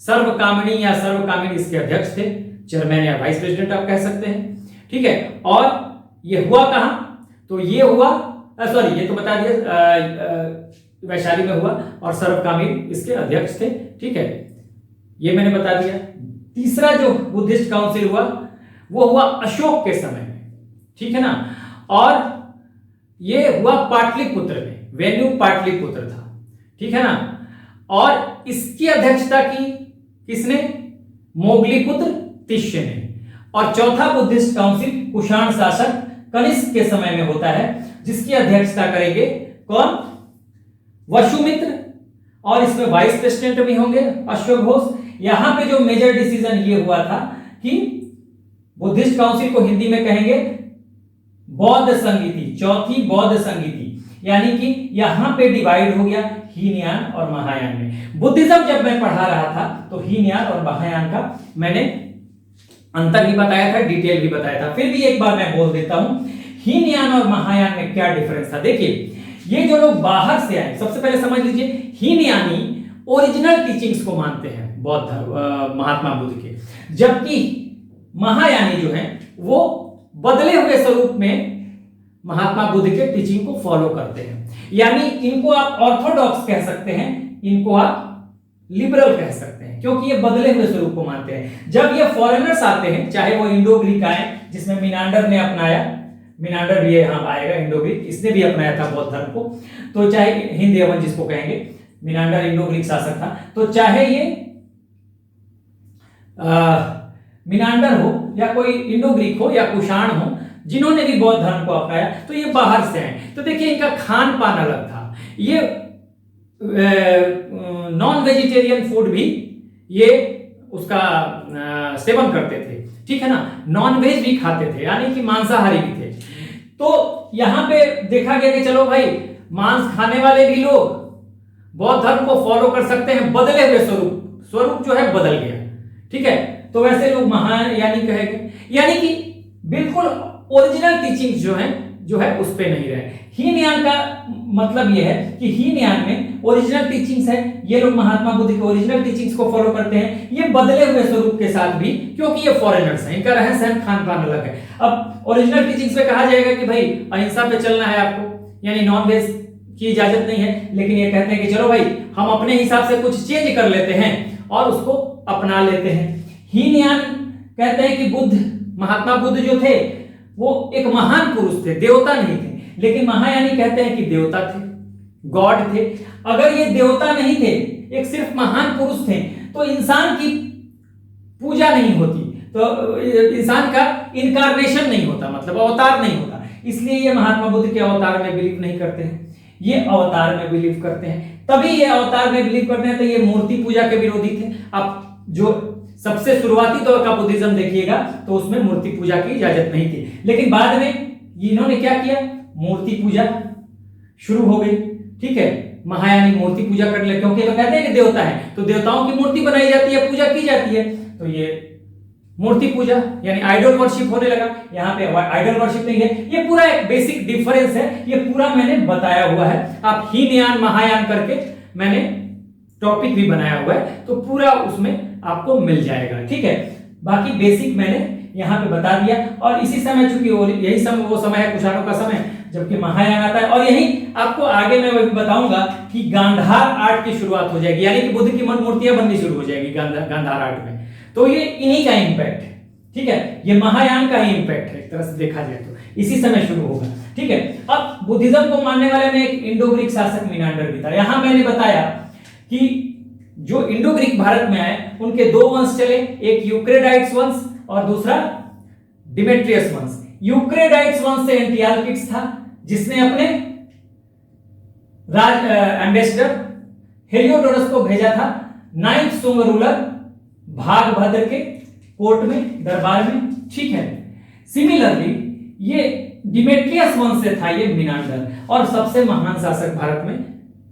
सर्वकामिनी या सर्वकामिनी इसके अध्यक्ष थे, चेयरमैन या वाइस प्रेसिडेंट आप कह सकते हैं, ठीक है। और ये हुआ कहां? तो ये हुआ, सॉरी ये तो बता दिया, वैशाली में हुआ, और सर्वकामिर इसके अध्यक्ष थे, ठीक है, ये मैंने बता दिया। तीसरा जो बुद्धिस्ट काउंसिल हुआ वो हुआ अशोक के समय में, ठीक है ना, और ये हुआ पाटलिपुत्र में, वेन्यू पाटलिपुत्र था, ठीक है ना। और इसकी अध्यक्षता की किसने? मोगलीपुत्र तिष्य ने। और चौथा बुद्धिस्ट काउंसिल कुषाण शासक कनिष्क के समय में होता है, जिसकी अध्यक्षता करेंगे कौन? वसुमित्र, और इसमें वाइस प्रेसिडेंट भी होंगे अशोक घोष। यहां पे जो मेजर डिसीजन ये हुआ था कि बुद्धिस्ट काउंसिल को हिंदी में कहेंगे बौद्ध संगीति, चौथी बौद्ध संगीति, यानी कि यहां पे डिवाइड हो गया हीनयान और महायान में। बुद्धिज्म जब मैं पढ़ा रहा था तो हीनयान और महायान का मैंने अंतर भी बताया था, डिटेल भी बताया था, फिर भी एक बार मैं बोल देता हूं हीनयान और महायान में क्या डिफरेंस था। देखिए, ये जो लोग बाहर से आए, सबसे पहले समझ लीजिए, हीनयानी ओरिजिनल टीचिंग्स को मानते हैं बौद्ध महात्मा बुद्ध के, जबकि महायानी जो हैं वो बदले हुए स्वरूप में महात्मा बुद्ध के टीचिंग को फॉलो करते हैं। यानी इनको आप ऑर्थोडॉक्स कह सकते हैं, इनको आप लिबरल कह सकते हैं, क्योंकि ये बदले हुए स्वरूप को मानते हैं। जब ये फॉरेनर्स आते हैं, चाहे वो इंडो ग्रीक आए, जिसमें मिनांडर ने अपनाया, मिनांडर भी यहां आएगा, इंडो ग्रीक, इसने भी अपनाया था बौद्ध धर्म को, तो चाहे हिंद यवन जिसको कहेंगे, मिनांडर इंडो ग्रीक शासक था, तो चाहे ये मिनांडर हो या कोई इंडो ग्रीक हो या कुषाण हो, जिन्होंने भी बौद्ध धर्म को अपनाया, तो ये बाहर से आए। तो देखिए इनका खान पान अलग था, ये नॉन वेजिटेरियन फूड भी ये उसका सेवन करते थे, ठीक है ना, नॉन वेज भी खाते थे, यानी कि मांसाहारी भी थे। तो यहां पे देखा गया कि चलो भाई, मांस खाने वाले भी लोग बौद्ध धर्म को फॉलो कर सकते हैं, बदले हुए स्वरूप जो है बदल गया, ठीक है। तो वैसे लोग महायानी कहेंगे, यानी कि बिल्कुल ओरिजिनल टीचिंग्स जो है उस पे नहीं रहे। हीनयान का मतलब यह है कि हीनयान में ओरिजिनल टीचिंग्स है, ये लोग महात्मा बुद्ध के ओरिजिनल टीचिंग्स को फॉलो करते हैं, ये बदले हुए स्वरूप के साथ भी, क्योंकि ये फॉरेनर्स हैं, इनका रहन सहन खान पान अलग है। अब ओरिजिनल टीचिंग्स में कहा जाएगा कि भाई अहिंसा पे चलना है आपको, यानी नॉन वेज की इजाजत नहीं है, लेकिन ये कहते हैं कि चलो भाई हम अपने हिसाब से कुछ चेंज कर लेते हैं और उसको अपना लेते हैं। हीनयान कहते हैं कि महात्मा बुद्ध जो थे वो एक महान पुरुष थे, देवता नहीं थे, लेकिन महायानी कहते हैं कि देवता थे, गॉड थे। अगर ये देवता नहीं थे, एक सिर्फ महान पुरुष थे, तो इंसान की पूजा नहीं होती, तो इंसान का इनकारनेशन नहीं होता, मतलब अवतार नहीं होता। इसलिए ये महात्मा बुद्ध के अवतार में बिलीव नहीं करते हैं, ये अवतार में बिलीव करते हैं। तभी ये अवतार में बिलीव करते हैं, तो ये मूर्ति पूजा के विरोधी थे। अब जो सबसे शुरुआती दौर का बुद्धिज्म देखिएगा तो उसमें मूर्ति पूजा की इजाजत नहीं थी, लेकिन बाद में इन्होंने क्या किया, मूर्ति पूजा शुरू हो गई। ठीक है, महायानी मूर्ति पूजा करने लगे, क्योंकि तो कहते हैं कि देवता है तो देवताओं की मूर्ति बनाई जाती है, पूजा की जाती है, तो ये मूर्ति पूजा यानी आइडल वर्शिप होने लगा। यहाँ पे आइडल वर्शिप नहीं है, ये पूरा एक बेसिक डिफरेंस है, ये पूरा मैंने बताया हुआ है। आप हीनयान महायान करके मैंने टॉपिक भी बनाया हुआ है, तो पूरा उसमें आपको मिल जाएगा, ठीक है। बाकी बेसिक मैंने यहाँ पे बता दिया। और इसी समय चूंकि यही समय वो समय है कुषाणों का समय, जबकि महायान आता है, और यही आपको आगे मैं बताऊंगा कि गांधार आर्ट की शुरुआत हो जाएगी, यानी कि बुद्ध की मूर्तियां बननी शुरू हो जाएगी गांधार आर्ट में। तो ये इन्हीं का इंपैक्ट है, ठीक है, ये महायान का ही इंपैक्ट है एक तरह से देखा जाए तो, इसी समय शुरू होगा, ठीक है। अब बुद्धिज्म को मानने वाले में एक इंडो ग्रीक शासक मीनांडर भी था। यहां मैंने बताया कि जो इंडो ग्रीक भारत में आए उनके दो वंश चले, एक यूक्रेडाइट्स वंश और दूसरा डिमेट्रियस वंश। यूक्रेडाइट्स वंश से एंटियालकिड्स था, जिसने अपने एम्बेसडर हेलियोडोरस को भेजा था 9th सुंग रूलर भागभद्र के कोर्ट में, दरबार में, ठीक है। सिमिलरली ये डिमेट्रियस वंश से था ये मीनांडर, और सबसे महान शासक भारत में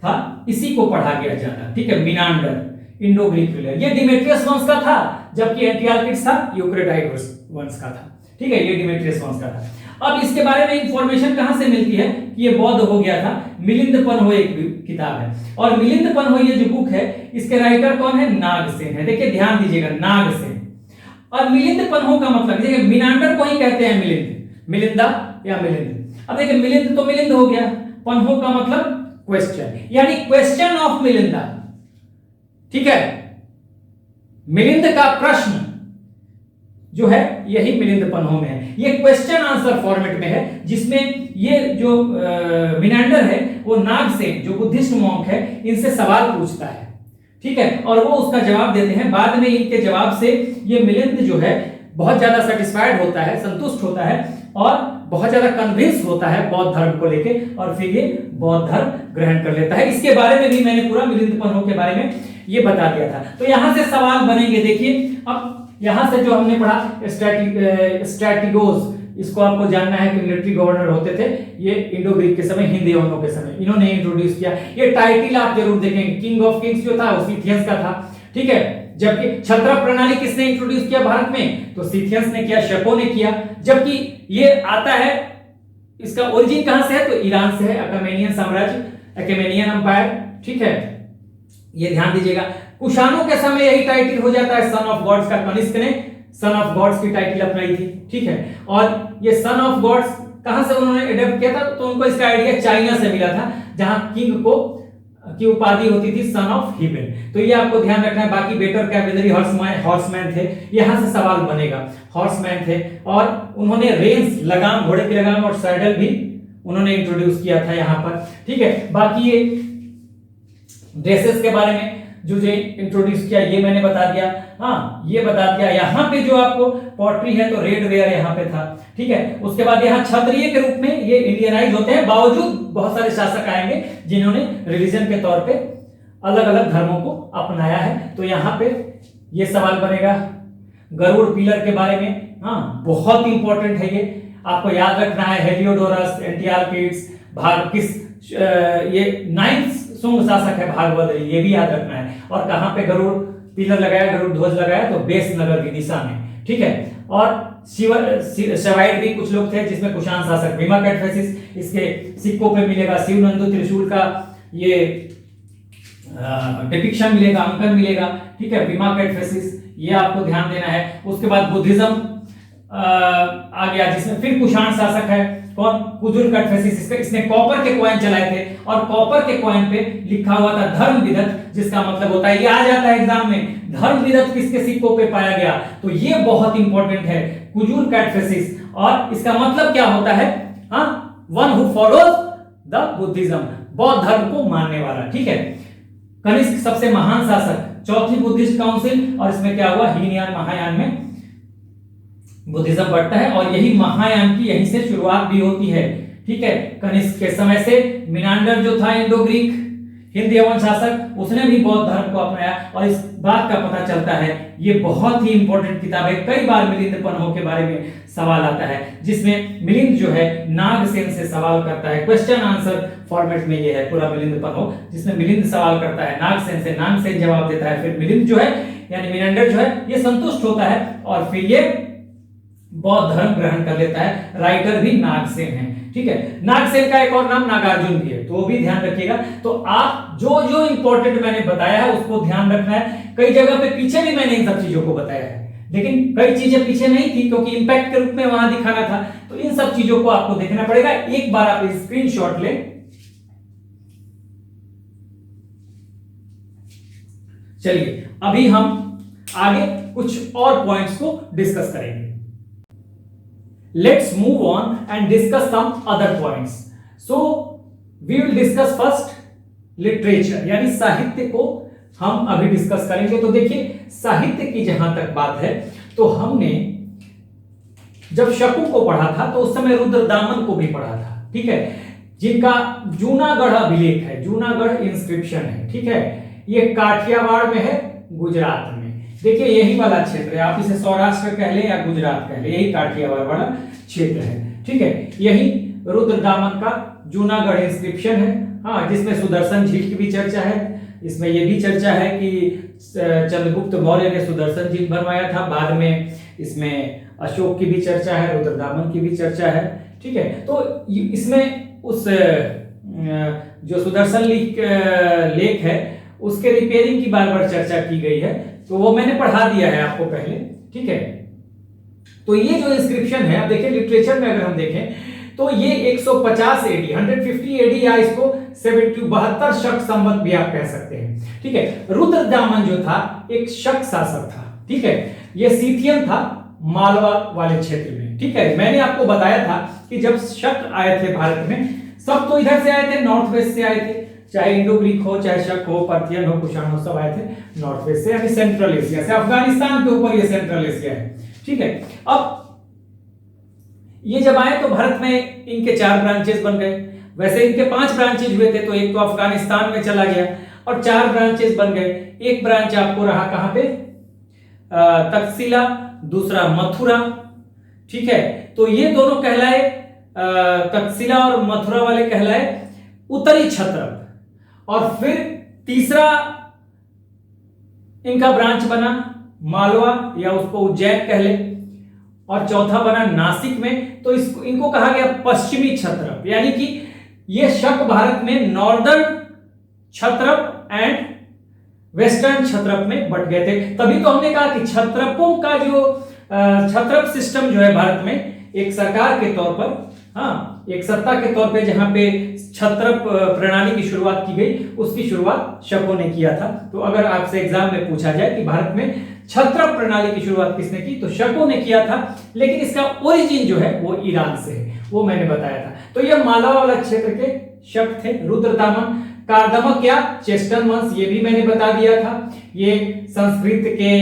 था, इसी को पढ़ा गया ज्यादा, ठीक है, मीनांडर इंडो ग्रीक रूलर। ये डिमेट्रियस वंश का था, जबकि एंटियालकिड्स था यूक्रेडाइट वंश का था, ठीक है, ये डिमेट्रियस वंश का था। अब इसके बारे में इंफॉर्मेशन कहां से मिलती है कि ये बौद्ध हो गया था? मिलिंद पन्हो एक किताब है, और मिलिंद पन्हो ये जो बुक है इसके राइटर कौन है? नागसेन है। देखिए ध्यान दीजिएगा, नागसेन। और मिलिंद पन्हो का मतलब देखिए, मीनांडर को ही कहते हैं मिलिंद, मिलिंदा या मिलिंद। अब देखिए मिलिंद तो मिलिंद हो गया, पन्हो का मतलब क्वेश्चन, यानी क्वेश्चन ऑफ मिलिंदा, ठीक है, मिलिंद का प्रश्न जो है यही मिलिंद पन्हो में है। ये क्वेश्चन आंसर फॉर्मेट में है, जिसमें ये जो मीनांडर है वो नागसेन जो बुद्धिस्ट मॉन्क है इनसे सवाल पूछता है, ठीक है, और वो उसका जवाब देते हैं। बाद में इनके जवाब से ये मिलिंद जो है बहुत ज्यादा सेटिस्फाइड होता है, संतुष्ट होता है, और बहुत ज्यादा कन्विंस होता है बौद्ध धर्म को लेके, और फिर ये बौद्ध धर्म ग्रहण कर लेता है। इसके बारे में भी मैंने पूरा मिलिंद पन्हो के बारे में ये बता दिया था। तो यहां से सवाल बनेंगे, देखिए अब यहां से जो हमने पढ़ा स्ट्रैटिगोस, इसको आपको जानना है कि मिलिट्री गवर्नर होते थे ये इंडो ग्रीक के समय, हिंद यवनों के समय, इन्होंने इंट्रोड्यूस किया। ये टाइटल आप जरूर देखेंगे, किंग ऑफ किंग्स जो था वो सीथियंस का था, ठीक है। जबकि छत्र प्रणाली किसने इंट्रोड्यूस किया भारत में? तो सीथियंस ने किया, शको ने किया। जबकि ये आता है, इसका ओरिजिन कहां से है? तो ईरान से है, अकेमेनियन साम्राज्य, अकेमेनियन एम्पायर, ठीक है, ये ध्यान दीजिएगा। कुषाणों के समय यही टाइटल हो जाता है सन ऑफ गॉड्स का, कनिष्क ने सन ऑफ गॉड्स की टाइटल अपनाई थी, ठीक है। और ये सन ऑफ गॉड्स कहां से उन्होंने एडॉप्ट किया था? तो उनको इसका आइडिया चाइना से मिला था, जहां किंग को की उपाधि होती थी सन ऑफ हिबेन। तो ये आपको ध्यान रखना है। बाकी बेटर कैवेलरी हॉर्समैन थे, यहां से सवाल बनेगा, हॉर्समैन थे, और उन्होंने रेंस, लगाम, घोड़े की लगाम और सैडल भी उन्होंने इंट्रोड्यूस किया था यहां पर, ठीक है। बाकी ये ड्रेसेस के बारे में जो इंट्रोड्यूस किया ये मैंने बता दिया, हाँ ये बता दिया। यहाँ पे जो आपको पॉटरी है तो रेड वेयर यहाँ पे था, ठीक है। उसके बाद यहाँ क्षत्रिय के रूप में ये इंडियनाइज होते हैं, बावजूद बहुत सारे शासक आएंगे जिन्होंने रिलीजन के तौर पे अलग अलग धर्मों को अपनाया है। तो यहाँ पे ये सवाल बनेगा गरुड़ पिलर के बारे में, हाँ बहुत इंपॉर्टेंट है ये, आपको याद रखना है। हेलियोडोरस, एंटियालकिड्स, ये 9th सुंग शासक है भागभद्र, ये भी याद रखना है। और कहां पे गरुड़ पिलर लगाया, गरुड़ ध्वज लगाया? तो बेस नगर की दिशा में, ठीक है। और शिवाइट भी कुछ लोग थे, जिसमें कुषाण शासक भीमा कैटफेसिस, इसके सिक्कों पे मिलेगा शिवनंदु त्रिशूल का ये डिपिक्शन मिलेगा, अंकन मिलेगा, ठीक है, भीमा कैटफेसिस, ये आपको ध्यान देना है। उसके बाद बुद्धिज्म आ गया, जिसमें फिर कुषाण शासक है, कौन? कुजुल कैटफेसिस। इसने कॉपर के कॉइन चलाए थे, और कॉपर के कॉइन पे लिखा हुआ था धर्म विदत, जिसका मतलब होता है, ये आ जाता है एग्जाम में, धर्म विदत किसके सिक्कों पे पाया गया? तो ये बहुत इंपॉर्टेंट है, कुजुल कैटफेसिस। और इसका मतलब क्या होता है? हाँ, one who follows the Buddhism, बौद्ध धर्म को मानने वाला, ठीक है। कनिष्क सबसे महान शासक, चौथी बुद्धिस्ट काउंसिल, और इसमें क्या हुआ? हीनयान महायान में बुद्धिज्म बढ़ता है, और यही महायान की यहीं से शुरुआत भी होती है, ठीक है। कनिष्क के समय से मीनांडर जो था इंडो ग्रीक हिंद यवन शासक, उसने भी बौद्ध धर्म को अपनाया, और इस बात का पता चलता है। ये बहुत ही इंपॉर्टेंट किताब है, कई बार मिलिंद पन्हो के बारे में सवाल आता है, जिसमें मिलिंद जो है नागसेन से सवाल करता है, क्वेश्चन आंसर फॉर्मेट में ये है पूरा मिलिंदपन हो, जिसमें मिलिंद सवाल करता है, नागसेन से, नागसेन जवाब देता है, फिर मिलिंद जो है यानी मिनेंडर जो है ये संतुष्ट होता है और फिर ये बौद्ध धर्म ग्रहण कर लेता है। राइटर भी नागसेन है, ठीक है। नागसेन का एक और नाम नागार्जुन भी है, तो वो भी ध्यान रखिएगा। तो आप जो जो इंपॉर्टेंट मैंने बताया है उसको ध्यान रखना है। कई जगह पे पीछे भी मैंने इन सब चीजों को बताया है, लेकिन कई चीजें पीछे नहीं थी क्योंकि इंपैक्ट के रूप में वहां दिखाना था, तो इन सब चीजों को आपको देखना पड़ेगा। एक बार आप स्क्रीनशॉट ले। चलिए अभी हम आगे कुछ और पॉइंट्स को डिस्कस करेंगे। Let's move on and discuss some other points. So we will discuss first literature, यानी साहित्य को हम अभी डिस्कस करेंगे। तो देखिए साहित्य की जहां तक बात है तो हमने जब शकु को पढ़ा था तो उस समय रुद्रदामन को भी पढ़ा था, ठीक है, जिनका जूनागढ़ अभिलेख है, जूनागढ़ इंस्क्रिप्शन है, ठीक है। ये काठियावाड़ में है, गुजरात में। देखिए यही वाला क्षेत्र है, आप इसे सौराष्ट्र कह लें या गुजरात कह लें, यही काठियावाड़ वाला क्षेत्र है, ठीक है। यही रुद्रदामन का जूनागढ़ इंस्क्रिप्शन है, हाँ, जिसमें सुदर्शन झील की भी चर्चा है। इसमें यह भी चर्चा है कि चंद्रगुप्त मौर्य ने सुदर्शन झील बनवाया था। बाद में इसमें अशोक की भी चर्चा है, रुद्रदामन की भी चर्चा है, ठीक है। तो इसमें उस जो सुदर्शन लेक है उसके रिपेयरिंग की बार बार चर्चा की गई है, तो वो मैंने पढ़ा दिया है आपको पहले, ठीक है। तो ये जो इंस्क्रिप्शन है, अब देखिए लिटरेचर में अगर हम देखें तो ये 150 एडी, 150 एडी या इसको 72 शक संवत भी आप कह सकते हैं, ठीक है। रुद्रदामन जो था एक शक शासक था, ठीक है। ये सीथियन था मालवा वाले क्षेत्र में, ठीक है। मैंने आपको बताया था कि जब शक आए थे भारत में, सब तो इधर से आए थे, नॉर्थ वेस्ट से आए थे, चाहे इंडो ग्रीक हो, चाहे शक हो, पर्थियन हो, कुषाण हो, सब आए थे नॉर्थ वेस्ट से, यानी सेंट्रल एशिया से। अफगानिस्तान के ऊपर ये सेंट्रल एशिया है, ठीक है। अब ये जब आए तो भारत में इनके 4 ब्रांचेस बन गए। वैसे इनके 5 ब्रांचेज हुए थे, तो एक तो अफगानिस्तान में चला गया और 4 ब्रांचेस बन गए। एक ब्रांच आपको रहा कहां पे, तक्षशिला, दूसरा मथुरा, ठीक है। तो ये दोनों कहलाए, तक्षशिला और मथुरा वाले कहलाए उत्तरी क्षत्रप, और फिर तीसरा इनका ब्रांच बना मालवा या उसको उज्जैन कह ले, और चौथा बना नासिक में, तो इनको कहा गया पश्चिमी क्षत्रप, यानी कि ये शक भारत में नॉर्दर्न क्षत्रप एंड वेस्टर्न क्षत्रप में बट गए थे। तभी तो हमने कहा कि क्षत्रपों का जो क्षत्रप सिस्टम जो है भारत में, एक सरकार के तौर पर, हाँ, एक सत्ता के तौर पे जहां पे क्षत्रप प्रणाली की शुरुआत की गई, उसकी शुरुआत शकों ने किया था। तो अगर आपसे एग्जाम में पूछा जाए कि भारत में क्षत्रप प्रणाली की शुरुआत किसने की, तो शकों ने किया था, लेकिन इसका ओरिजिन जो है वो ईरान से है, वो मैंने बताया था। तो यह मालवा वाला क्षेत्र के शक थे। रुद्रदामन, कार्दमक या चेस्टन वंश, ये भी मैंने बता दिया था। ये संस्कृत के,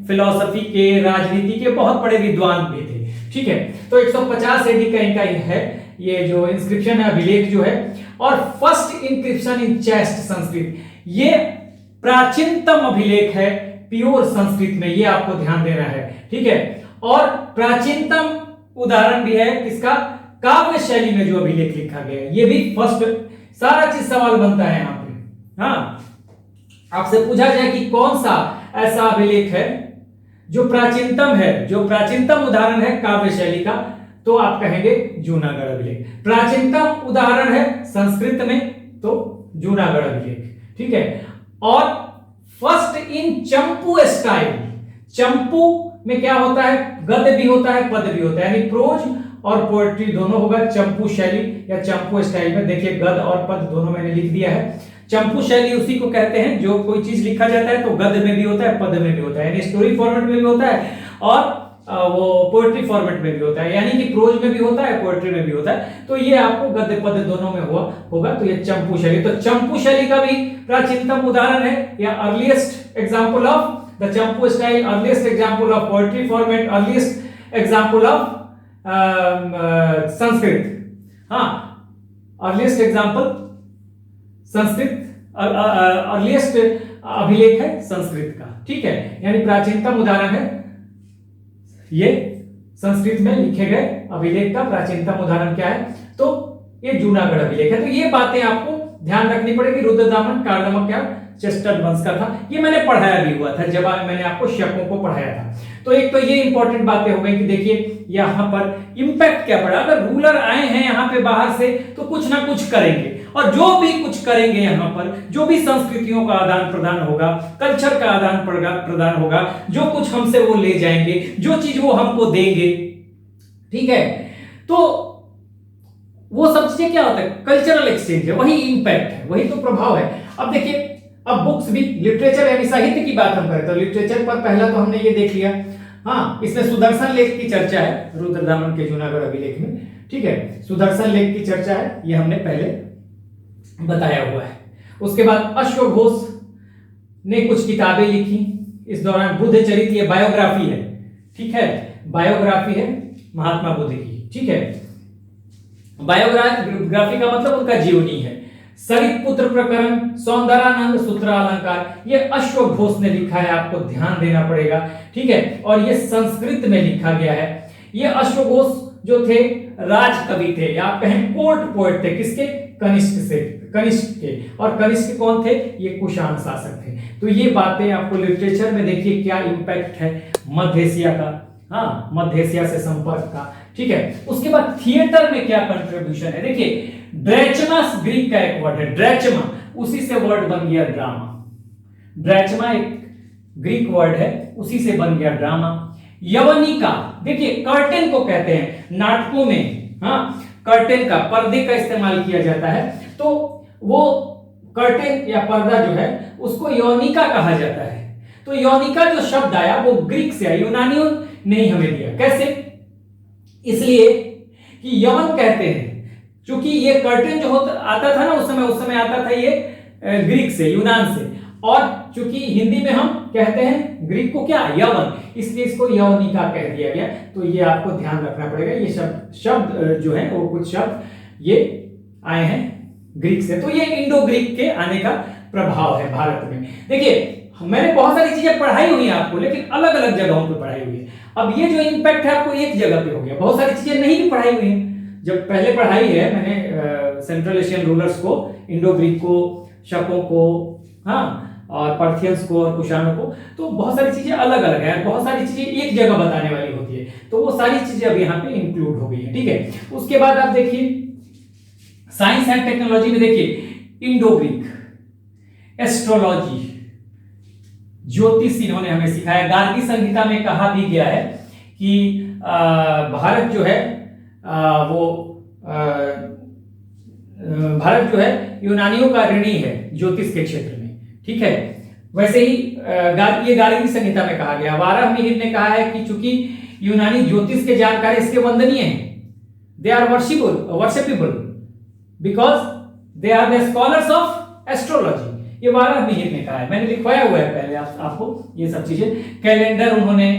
फिलॉसफी के, राजनीति के बहुत बड़े विद्वान भी थे, ठीक है। तो 150 एडी का इनका है ये जो इंस्क्रिप्शन है, अभिलेख जो है। और first inscription in chest Sanskrit, ये प्राचीनतम अभिलेख है प्योर संस्कृत में, ये आपको ध्यान देना है, ठीक है। और प्राचीनतम उदाहरण भी है किसका, काव्य शैली में जो अभिलेख लिखा गया है, ये भी फर्स्ट। सारा चीज सवाल बनता है यहां पे, हाँ, आपसे पूछा जाए कि कौन सा ऐसा अभिलेख है जो प्राचीनतम है, जो प्राचीनतम उदाहरण है काव्य शैली का, तो आप कहेंगे जूनागढ़ अभिलेख। प्राचीनतम उदाहरण है संस्कृत में, तो जूनागढ़ अभिलेख, ठीक है। और फर्स्ट इन चंपू स्टाइल, चंपू में क्या होता है, गद्य भी होता है, पद भी होता है, यानी प्रोज और पोएट्री दोनों होगा चंपू शैली या चंपू स्टाइल में। देखिए गद्य और पद दोनों मैंने लिख दिया है। चंपू शैली उसी को कहते हैं जो कोई चीज लिखा जाता है तो गद्य में भी होता है, पद में भी होता है, यानी स्टोरी फॉर्मेट में भी होता है और वो पोएट्री फॉर्मेट में भी होता है, यानी कि प्रोज में भी होता है, पोएट्री में भी होता है। तो ये आपको गद्य पद दोनों में होगा, तो ये चंपू शैली। तो चंपू शैली का भी प्राचीनतम उदाहरण है, या earliest example of the Champu style, earliest example of poetry format, earliest example of Sanskrit, हाँ, अर्लीस्ट एग्जांपल संस्कृत, अर्लीस्ट अभिलेख है संस्कृत का, ठीक है। यानी प्राचीनतम उदाहरण है ये संस्कृत में लिखे गए अभिलेख का प्राचीनतम उदाहरण क्या है, तो ये जूनागढ़ अभिलेख है। तो ये बातें आपको ध्यान रखनी पड़ेगी। रुद्रदामन कार्दमक क्या चेस्टर वंश का था, ये मैंने पढ़ाया भी हुआ था जब मैंने आपको शकों को पढ़ाया था। तो एक तो ये इंपॉर्टेंट बातें हो गई कि देखिए यहाँ पर इंपैक्ट क्या पड़ा। अगर रूलर आए हैं यहाँ पे बाहर से तो कुछ ना कुछ करेंगे, और जो भी कुछ करेंगे यहाँ पर, जो भी संस्कृतियों का आदान प्रदान होगा, कल्चर का आदान प्रदान होगा, जो कुछ हमसे वो ले जाएंगे, जो चीज वो हमको देंगे, ठीक है, तो वो सब चीजें क्या होता है, कल्चरल एक्सचेंज है, वही इंपैक्ट है, वही तो प्रभाव है। अब देखिए, अब बुक्स भी, लिटरेचर यानी साहित्य की बात हम करें तो लिटरेचर पर पहला तो हमने ये देख लिया। हाँ, इसमें सुदर्शन लेख की चर्चा है रुद्रदामन के जूनागढ़ अभिलेख में, ठीक है, सुदर्शन लेख की चर्चा है, ये हमने पहले बताया हुआ है। उसके बाद अश्वघोष ने कुछ किताबें लिखी इस दौरान। बुद्ध चरित्र, ये बायोग्राफी है, ठीक है, बायोग्राफी है महात्मा बुद्ध की, ठीक है। बायोग्राफी का मतलब उनका जीवनी है। सरितपुत्र प्रकरण, सौंदरानंद सूत्रालंकार, ये अश्वघोष ने लिखा है, आपको ध्यान देना पड़ेगा, ठीक है, और ये संस्कृत में लिखा गया है। ये अश्वघोष जो थे राज कवि थे, या आप कहें कोर्ट पोएट थे, किसके, कनिष्क के, और कनिष्क कौन थे, ये कुषाण शासक थे। तो ये बातें आपको लिटरेचर में देखिए क्या इंपैक्ट है मध्य एशिया का, हाँ, मध्य एशिया से संपर्क का, ठीक है। उसके बाद थिएटर में क्या कंट्रीब्यूशन है, देखिए ड्रेचमा ग्रीक का एक वर्ड है, ड्रेचमा, उसी से वर्ड बन गया ड्रामा। ड्रेचमा एक ग्रीक वर्ड है, उसी से बन गया ड्रामा। यवनिका, देखिए कर्टेन को कहते हैं नाटकों में, हाँ, कर्टेन का, पर्दे का इस्तेमाल किया जाता है, तो वो कर्टेन या पर्दा जो है उसको यवनिका कहा जाता है। तो यवनिका जो शब्द आया वो ग्रीक से आया, यूनानियों ने ही हमें दिया। कैसे, इसलिए कि यवन कहते हैं, क्योंकि ये कर्टेन जो होता आता था ना उस समय आता था ये ग्रीक से, यूनान से, और चूंकि हिंदी में हम कहते हैं ग्रीक को क्या, यवन, इसलिए इसको यवनिका कह दिया गया। तो ये आपको ध्यान रखना पड़ेगा। ये शब्द जो है वो कुछ शब्द ये आए हैं ग्रीक से, तो ये इंडो ग्रीक के आने का प्रभाव है भारत में। देखिए मैंने बहुत सारी चीजें पढ़ाई हुई है आपको, लेकिन अलग अलग जगहों पे पढ़ाई हुई है। अब ये जो इंपैक्ट है आपको एक जगह पे हो गया, बहुत सारी चीजें नहीं भी पढ़ाई हुई है। जब पहले पढ़ाई है मैंने सेंट्रल एशियन रूलर्स को, इंडो ग्रीक को, शकों को, हाँ, और पर्थियंस को और कुषाणों को, तो बहुत सारी चीजें अलग अलग है, बहुत सारी चीजें एक जगह बताने वाली होती है, तो वो सारी चीजें अब यहाँ पे इंक्लूड हो गई है, ठीक है। उसके बाद आप देखिए साइंस एंड टेक्नोलॉजी में, देखिए इंडो ग्रीक, एस्ट्रोलॉजी, ज्योतिष इन्होंने हमें सिखाया। गार्गी संहिता में कहा भी गया है कि भारत जो है भारत जो है यूनानियों का ऋणी है ज्योतिष के क्षेत्र में, ठीक है। वैसे ही ये गार्गी संहिता में कहा गया। वाराहमिहिर ने कहा है कि चूंकि यूनानी ज्योतिष के जानकार इसके वंदनीय हैं, they are worshipable because they are the scholars of astrology, ये वाराहमिहिर ने कहा है, मैंने लिखवाया हुआ है पहले आपको ये सब चीजें। कैलेंडर, उन्होंने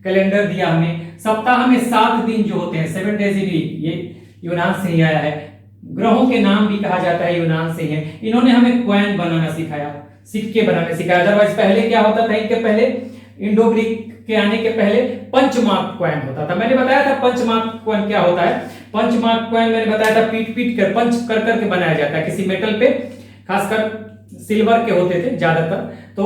कैलेंडर दिया हमें। सप्ताह में 7 दिन जो होते हैं, 7 days इन वीक, ये यूनान से ही आया है। ग्रहों के नाम भी कहा जाता है यूनान से ही है। इन्होंने हमें कॉइन बनाना सिखाया, सिक्के बनाने सिखाया। अदरवाइज पहले क्या होता था, इनके पहले इंडो ग्रीक के आने के पहले पंचमार्क कॉइन होता था। मैंने बताया था पंचमार्क कॉइन क्या होता है। पंचमार्क कॉइन मैंने बताया था पीट कर, पंच कर करके बनाया जाता है किसी मेटल पे, खासकर सिल्वर के होते थे ज्यादातर, तो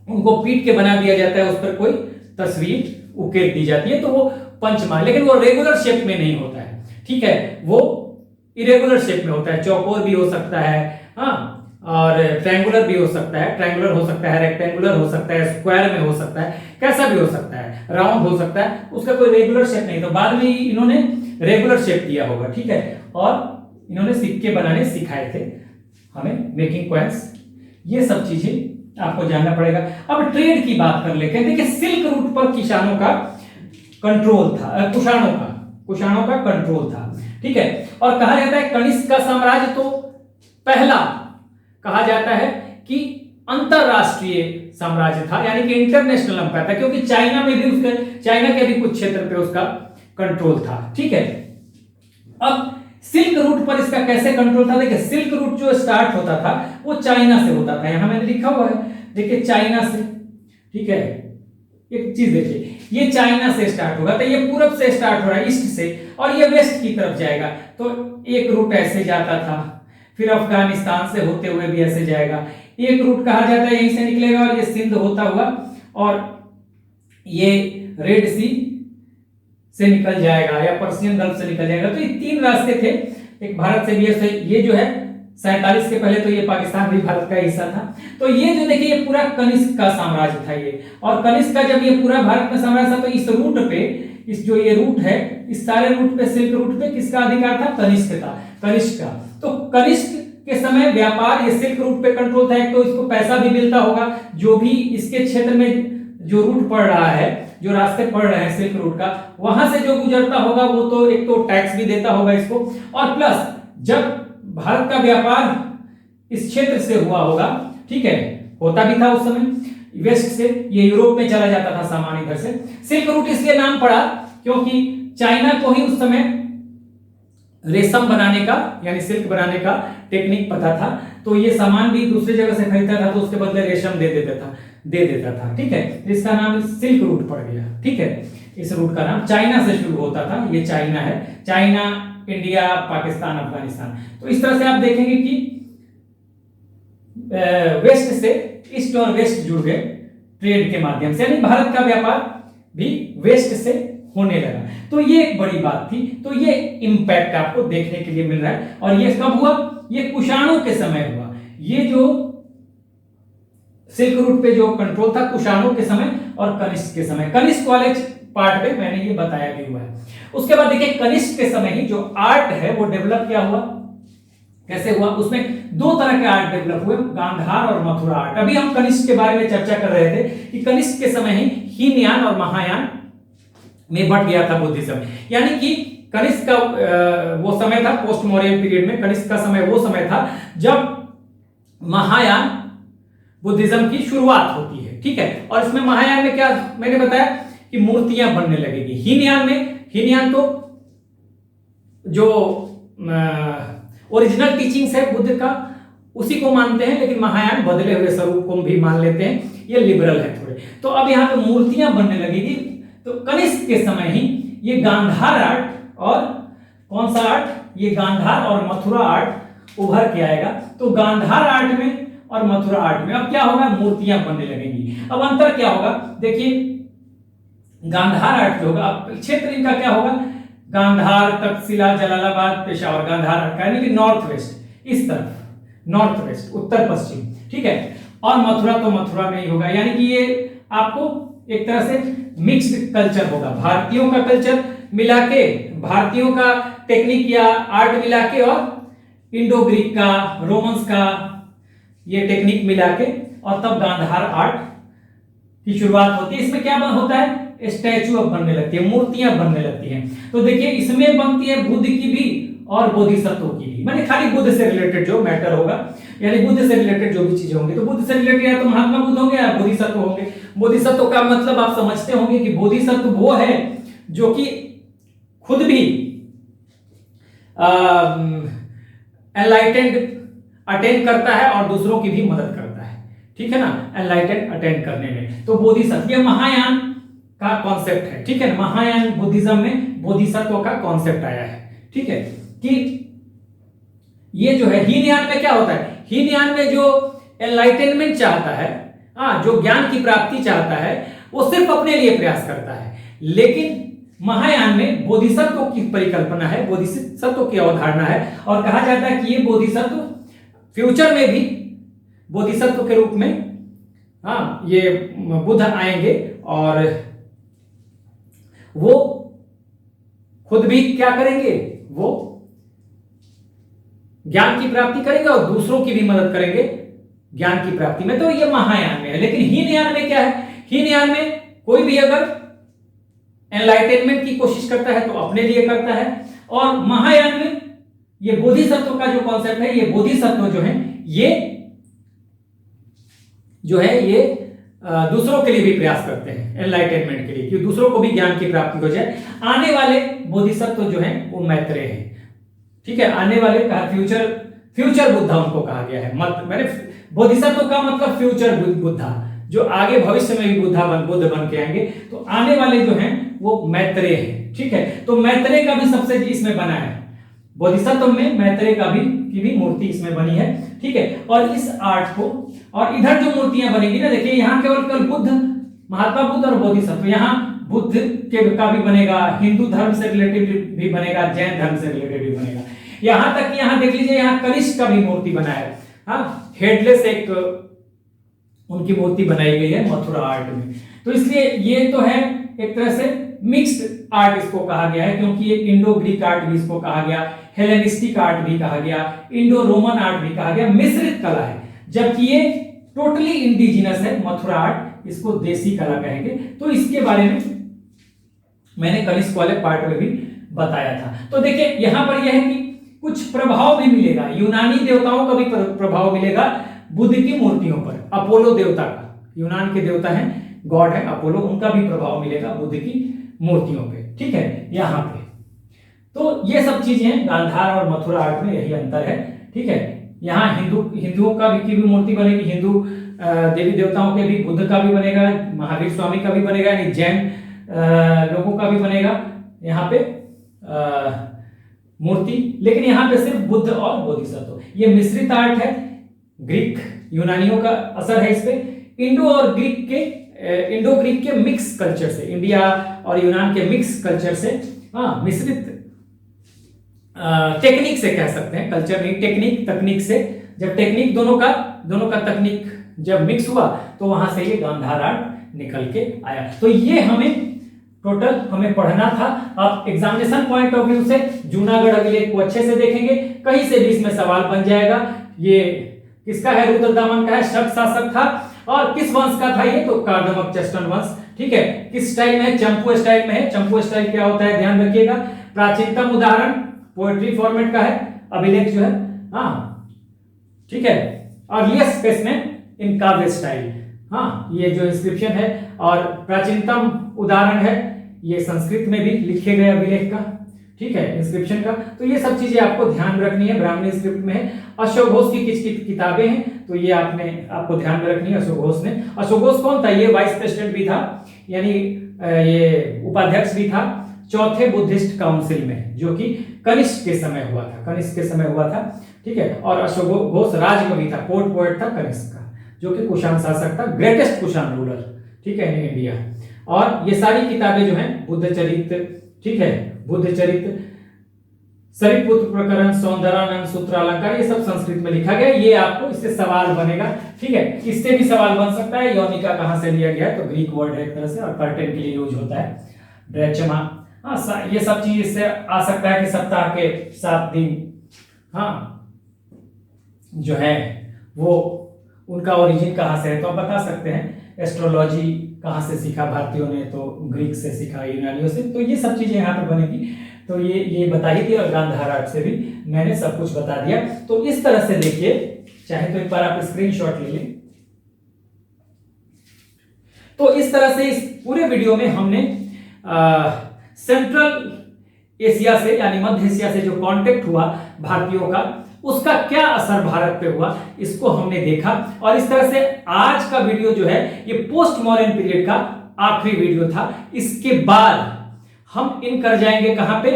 उनको पीट के बना दिया जाता है, उस पर कोई तस्वीर उकेर दी जाती है, तो वो पंचमार्क, लेकिन वो रेगुलर शेप में नहीं होता है, ठीक है, वो इरेगुलर शेप में होता है। चौकोर भी हो सकता है, हाँ, और ट्रायंगुलर भी हो सकता है, ट्रायंगुलर हो सकता है, रेक्टेंगुलर हो सकता है, स्क्वायर में हो सकता है, कैसा भी हो सकता है, राउंड हो सकता है, उसका कोई रेगुलर शेप नहीं। तो बाद में इन्होंने रेगुलर शेप दिया होगा, ठीक है, और इन्होंने सिक्के बनाने सिखाए थे हमें, मेकिंग कॉइन्स, ये सब चीजें आपको जानना पड़ेगा। अब ट्रेड की बात कर लेते हैं। देखिए सिल्क रूट पर किसानों का कंट्रोल था, कुषाणों का कंट्रोल था, ठीक है। और कहा जाता है कनिष्क का साम्राज्य तो पहला कहा जाता है कि अंतरराष्ट्रीय साम्राज्य था, यानी कि इंटरनेशनल एम्पायर था, क्योंकि चाइना में भी उसका, चाइना के भी कुछ क्षेत्र पे उसका कंट्रोल था, ठीक है। अब सिल्क रूट पर इसका कैसे कंट्रोल था, देखिए सिल्क रूट जो स्टार्ट होता था वो चाइना से होता था, यहां मैंने लिखा हुआ है, देखिए चाइना से, ठीक है, एक चीज देखिए, ये चाइना से स्टार्ट होगा तो ये पूरब से स्टार्ट हो रहा है, ईस्ट से, और ये वेस्ट की तरफ जाएगा। तो एक रूट ऐसे जाता था, फिर अफगानिस्तान से होते हुए भी ऐसे जाएगा। एक रूट कहा जाता है यहीं से निकलेगा और ये सिंध होता हुआ और ये रेड सी से निकल जाएगा या पर्शियन गल्फ से निकल जाएगा। तो ये तीन रास्ते थे, एक भारत से भी है। ये जो है 47 के पहले तो ये पाकिस्तान भी भारत का हिस्सा था। तो ये जो देखिए ये पूरा कनिष्क का साम्राज्य था ये, और कनिष्क का जब ये पूरा भारत में साम्राज्य था तो इस रूट पे, इस जो ये रूट है, इस सारे रूट पे, सिल्क रूट पे किसका अधिकार था? कनिष्क का, कनिष्क का। तो कनिष्क के समय व्यापार ये सिल्क रूट पे कंट्रोल था। एक तो इसको पैसा भी मिलता होगा, जो भी इसके क्षेत्र में जो रूट पड़ रहा है, जो रास्ते पड़ रहे हैं सिल्क रूट का, वहां से जो गुजरता होगा वो तो एक तो टैक्स भी देता होगा इसको, और प्लस जब भारत का व्यापार इस क्षेत्र से हुआ होगा, ठीक है, होता भी था उस समय, वेस्ट से ये यूरोप में चला जाता था सामान इधर से। सिल्क रूट इसलिए नाम पड़ा क्योंकि चाइना को ही उस समय रेशम बनाने का यानी सिल्क बनाने का टेक्निक पता था, तो ये सामान भी दूसरी जगह से खरीदता था तो उसके बदले रेशम दे देता था, ठीक है। इसका नाम सिल्क रूट पड़ गया, ठीक है। इस रूट का नाम चाइना से शुरू होता था, ये चाइना है, चाइना, इंडिया, पाकिस्तान, अफगानिस्तान। तो इस तरह से आप देखेंगे कि वेस्ट से ईस्ट और वेस्ट जुड़ गए ट्रेड के माध्यम से, यानी भारत का व्यापार भी वेस्ट से होने लगा। तो ये एक बड़ी बात थी। तो ये इंपैक्ट आपको देखने के लिए मिल रहा है। और ये कब हुआ? ये कुषाणों के समय हुआ। ये जो सिल्क रूट पे जो कंट्रोल था कुषाणों के समय और कनिष्क के समय। कनिष्क वाले पार्ट में मैंने ये बताया भी हुआ है। उसके बाद देखिए कनिष्क के समय ही जो आर्ट है वो डेवलप क्या हुआ, कैसे हुआ? उसमें दो तरह के आर्ट डेवलप हुए, गांधार और मथुरा आर्ट। अभी हम कनिष्क के बारे में चर्चा कर रहे थे कि कनिष्क के समय ही हीनयान और महायान में बढ़ गया था बुद्धिज्म। यानी कि कनिष्क का वो समय था पोस्ट मौर्यन पीरियड में। कनिष्क का समय वो समय था जब महायान बुद्धिज्म की शुरुआत होती है, ठीक है। और इसमें महायान में क्या मैंने बताया कि मूर्तियां बनने लगेगी। हीनयान तो जो ओरिजिनल टीचिंग्स है बुद्ध का उसी को मानते हैं, लेकिन महायान बदले हुए स्वरूप को भी मान लेते हैं, ये लिबरल है थोड़े। तो अब यहाँ पे मूर्तियां बनने लगेगी। तो कनिष्क के समय ही ये गांधार आर्ट और कौन सा आर्ट, ये गांधार और मथुरा आर्ट उभर के आएगा। तो गांधार आर्ट में और मथुरा आर्ट में अब क्या होगा, मूर्तियां बनने लगेंगी। अब अंतर क्या होगा, देखिए गांधार आर्ट जो होगा, अब क्षेत्र इनका क्या होगा, गांधार, तक्षशिला, जलालाबाद, पेशावर, गांधार आर्ट का, यानी कि नॉर्थ वेस्ट, इस तरफ नॉर्थ वेस्ट, उत्तर पश्चिम, ठीक है। और मथुरा तो मथुरा में ही होगा, यानी कि ये आपको एक तरह से मिक्स्ड कल्चर होगा, भारतीयों का कल्चर मिला के, भारतीयों का टेक्निक या आर्ट मिला के और इंडो ग्रीक का, रोमन्स का ये टेक्निक मिला के, और तब गांधार आर्ट की शुरुआत होती है। इसमें क्या होता है, स्टैचू अब बनने लगती है, मूर्तियां बनने लगती हैं। तो देखिए इसमें बनती है बुद्ध की भी और बोधिसत्वों की भी, माने खाली बुद्ध से रिलेटेड जो मैटर होगा, यानी बुद्ध से रिलेटेड जो भी चीजें होंगी। तो बुद्ध से रिलेटेड या तो महात्मा बुद्ध होंगे या बोधिसत्व होंगे। बोधिसत्व का मतलब आप समझते होंगे कि बोधिसत्व वो है जो कि खुद भी एनलाइटेंड अटेन करता है और दूसरों की भी मदद करता है, ठीक है ना, एनलाइटेंड अटेन करने में। तो बोधिसत्व ये महायान का कॉन्सेप्ट है, ठीक है। महायान बुद्धिज्म में बोधिसत्व का कॉन्सेप्ट आया है, ठीक है। कि ये जो है हीनयान में क्या होता है, हीनयान में जो एनलाइटेनमेंट चाहता है, जो ज्ञान की प्राप्ति चाहता है, वो सिर्फ अपने लिए प्रयास करता है। लेकिन महायान में बोधिसत्व की परिकल्पना है, बोधिसत्व की अवधारणा है, और कहा जाता है कि ये बोधिसत्व फ्यूचर में भी बोधिसत्व के रूप में ये बुद्ध आएंगे और वो खुद भी क्या करेंगे, वो ज्ञान की प्राप्ति करेंगे और दूसरों की भी मदद करेंगे ज्ञान की प्राप्ति में। तो ये महायान में है। लेकिन हीनयान में क्या है, हीनयान में कोई भी अगर एनलाइटेनमेंट की कोशिश करता है तो अपने लिए करता है, और महायान में ये बोधिसत्व का जो कॉन्सेप्ट है, ये बोधिसत्व जो है ये दूसरों के लिए भी प्रयास करते हैं एनलाइटेनमेंट के लिए, कि दूसरों को भी ज्ञान की प्राप्ति हो जाए। आने वाले बोधिसत्व जो हैं वो मैत्रेय हैं, ठीक है। आने वाले कहा फ्यूचर बुद्धा उनको कहा गया है। मैंने बोधिसत्व का मतलब फ्यूचर बुद्धा, जो आगे भविष्य में भी बुद्ध बन के आएंगे, तो आने वाले जो हैं वो मैत्रेय हैं। ठीक है, तो मैत्रेय का भी सबसे इसमें बना है, बोधिसत्व में मैत्रेय का की भी मूर्ति इसमें बनी है। ठीक है, और इस आर्ट को, और इधर जो मूर्तियां बनेगी ना, देखिए यहाँ केवल बुद्ध, महात्मा बुद्ध और बोधिसत्व, यहाँ बुद्ध के का भी बनेगा, हिंदू धर्म से रिलेटेड भी बनेगा, जैन धर्म से रिलेटेड भी बनेगा, यहाँ तक कि यहाँ देख लीजिए यहाँ कनिष्क का भी मूर्ति बना है। हाँ, हेडलेस एक उनकी मूर्ति बनाई गई है मथुरा आर्ट में। तो इसलिए ये तो है एक तरह से मिक्स्ड आर्ट इसको कहा गया है, क्योंकि ये इंडो ग्रीक आर्ट भी इसको कहा गया, हेलेनिस्टिक आर्ट भी कहा गया, इंडो रोमन आर्ट भी कहा गया, मिश्रित कला है। जबकि ये टोटली इंडिजिनस है मथुरा आर्ट, इसको देसी कला कहेंगे। तो इसके बारे में मैंने कनिष्क वाले पार्ट में भी बताया था। तो देखिए यहाँ पर यह है कि कुछ प्रभाव भी मिलेगा, यूनानी देवताओं का भी प्रभाव मिलेगा बुद्ध की मूर्तियों पर। अपोलो देवता का, यूनान के देवता हैं, गॉड है अपोलो, उनका भी प्रभाव मिलेगा बुद्ध की मूर्तियों पे। ठीक है, यहाँ पे तो ये सब चीजें हैं। गांधार और मथुरा आर्ट में यही अंतर है। ठीक है, यहाँ हिंदुओं का की भी मूर्ति बनेगी, हिंदू देवी देवताओं के भी, बुद्ध का भी बनेगा, महावीर स्वामी का भी बनेगा, यानी जैन लोगों का भी बनेगा यहाँ पे मूर्ति। लेकिन यहाँ पे सिर्फ बुद्ध और बोधिसत्व। ये मिश्रित आर्ट है, ग्रीक यूनानियों का असर है इस पे, इंडो ग्रीक के मिक्स कल्चर से, इंडिया और यूनान के मिक्स कल्चर से, हाँ, मिश्रित टेक्निक से कह सकते हैं, कल्चर नहीं, टेक्निक, तकनीक से। जब टेक्निक दोनों का तकनीक जब मिक्स हुआ तो वहां से ये गांधार आर्ट निकल के आया। तो ये हमें पढ़ना था। आप एग्जामिनेशन पॉइंट ऑफ व्यू से जूनागढ़ अभिलेख को अच्छे से देखेंगे, कहीं से भी इसमें सवाल बन जाएगा। ये किसका है? रुद्रदामन का है, शक शासक था। और किस वंश का था ये? तो कार्दमक चेस्टन वंश। ठीक है, किस स्टाइल में है? चंपू स्टाइल में है। चंपू स्टाइल क्या होता है ध्यान रखिएगा। प्राचीनतम उदाहरण पोएट्री फॉर्मेट का है अभिलेख जो है, हाँ, ठीक है। अर्लीस्ट स्पेसिमेन इन काव्य स्टाइल, हाँ, ये जो इंस्क्रिप्शन है। और प्राचीनतम उदाहरण है ये संस्कृत में भी लिखे गए अभिलेख का, ठीक है, इंस्क्रिप्शन का। तो ये सब चीजें आपको ध्यान रखनी है। ब्राह्मणी स्क्रिप्ट में है। अशोक घोष की किस किताबें हैं, तो ये आपको ध्यान में रखनी है। अशोक घोष ने, अशोक घोष कौन था? ये वाइस प्रेसिडेंट भी था, यानी ये उपाध्यक्ष भी था चौथे बुद्धिस्ट काउंसिल में, जो कि कनिष्क के समय हुआ था। ठीक है, और अशोक घोष राजकवि था, कोर्ट पोएट था कनिष्क का, जो कि कुषाण शासक था, ग्रेटेस्ट कुषाण रूलर, ठीक है, इन इंडिया। और ये सारी किताबें जो हैं, बुद्ध चरित्र, ठीक है, बुद्ध चरित्र, सरितपुत्र प्रकरण, सौंदर्यानंद, सूत्रालंकार, ये सब संस्कृत में लिखा गया। ये आपको इससे सवाल बनेगा, ठीक है, इससे भी सवाल बन सकता है। यौनिका कहां से लिया गया है? तो ग्रीक वर्ड है एक तरह से, और कर्टेन के लिए यूज होता है ड्रेचमा। हाँ, ये सब चीज इससे आ सकता है कि सप्ताह के 7 दिन, हाँ, जो है वो उनका ओरिजिन कहाँ से है, तो आप बता सकते हैं। एस्ट्रोलॉजी कहाँ से सीखा भारतीयों ने? तो ग्रीक से सीखा, यूनानियों से। तो ये सब चीजें यहाँ पर बनेगी। तो ये बता ही थी, और गांधार आर्ट से भी मैंने सब कुछ बता दिया। तो इस तरह से देखिए, चाहे तो एक बार आप स्क्रीनशॉट ले लें। तो इस तरह से इस पूरे वीडियो में हमने सेंट्रल एशिया से, यानी मध्य एशिया से जो कांटेक्ट हुआ भारतीयों का, उसका क्या असर भारत पे हुआ, इसको हमने देखा। और इस तरह से आज का वीडियो जो है, ये पोस्ट मॉडर्न पीरियड का आखिरी वीडियो था। इसके बाद हम इन कर जाएंगे कहां पे?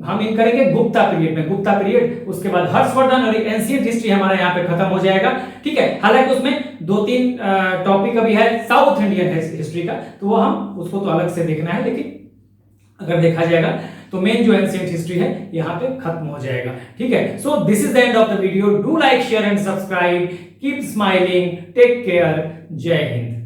हम इन करेंगे गुप्ता पीरियड में, गुप्ता पीरियड। उसके बाद हर्षवर्धन और एंशिएंट हिस्ट्री हमारा यहाँ पे खत्म हो जाएगा, ठीक है। हालांकि उसमें 2-3 टॉपिक अभी है साउथ इंडियन हिस्ट्री का, तो वो हम उसको तो अलग से देखना है, लेकिन अगर देखा जाएगा तो मेन जो एंशिएंट हिस्ट्री है यहाँ पे खत्म हो जाएगा, ठीक है। So this is the end of the video. Do like, share and subscribe. Keep smiling, take care, जय हिंद।